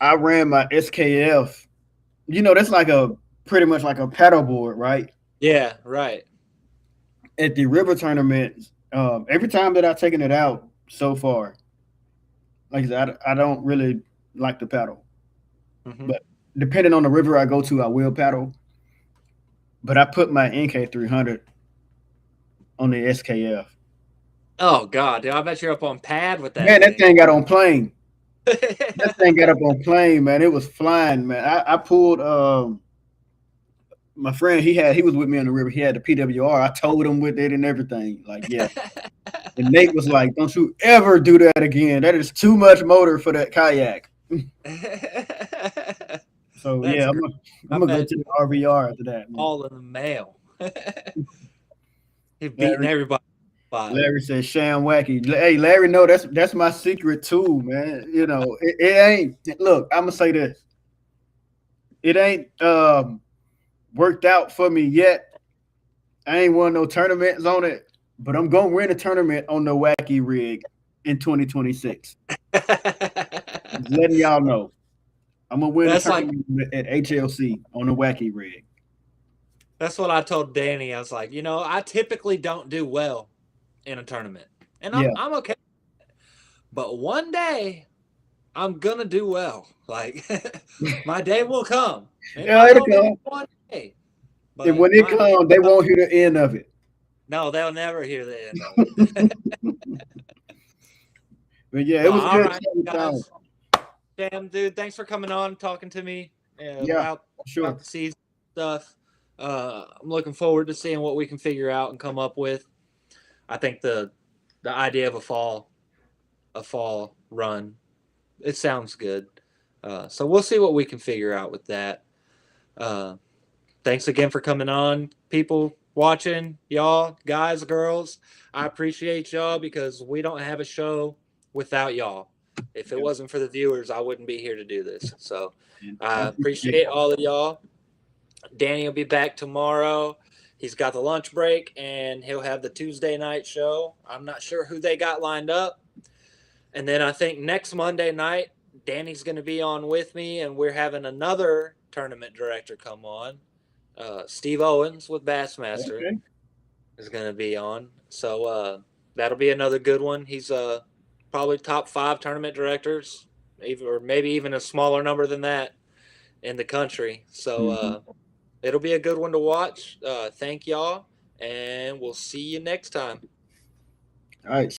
I ran my SKF. That's like a pretty much like a paddleboard, right? Yeah, right. At the river tournament, every time that I've taken it out so far, like I said, I don't really like to paddle, Hmm. but depending on the river I go to, I will paddle. But I put my NK 300 on the SKF. Oh, God. Dude, I bet you're up on pad with that Man, that thing. thing got on plane. That thing got up on plane, man. It was flying, man. I pulled my friend. He was with me on the river. He had the PWR. I told him with it and everything. Like, yeah. And Nate was like, "Don't you ever do that again. That is too much motor for that kayak." So That's yeah, great. I'm I gonna go bet to the RVR after that, man. all in the mail. He's beating Larry, everybody by. Larry said, "Sham wacky." Hey, Larry, no, that's my secret too, man. It ain't. Look, I'm gonna say this. It ain't worked out for me yet. I ain't won no tournaments on it, but I'm gonna win a tournament on the wacky rig in 2026. Just letting y'all know. I'm gonna win a That's like tournament at HLC on the wacky rig. that's what I told Danny. I was like, I typically don't do well in a tournament, and I'm Yeah, I'm okay. But one day I'm gonna do well. Like my day will come. It yeah, might it'll only be come. one day, And but when it my day comes, will they come. won't hear the end of it. No, they'll never hear the end of it. But yeah, it Well, was a all good right, time. guys. Damn, dude, thanks for coming on, talking to me Yeah, about sure. the season stuff. I'm looking forward to seeing what we can figure out and come up with. I think the idea of a fall run, it sounds good. So we'll see what we can figure out with that. Uh, Thanks again for coming on, people watching, y'all, guys, girls. I appreciate y'all because we don't have a show without y'all. If it Yeah, wasn't for the viewers, I wouldn't be here to do this. So and I I appreciate appreciate all of y'all. Danny will be back tomorrow. He's got the lunch break and he'll have the Tuesday night show. I'm not sure who they got lined up, And then I think next Monday night, Danny's going to be on with me, and we're having another tournament director come on. Steve Owens with Bassmaster Okay. is going to be on. So that'll be another good one. He's probably top 5 tournament directors, or maybe even a smaller number than that in the country. So Hmm. it'll be a good one to watch. Thank y'all, and we'll see you next time. All right.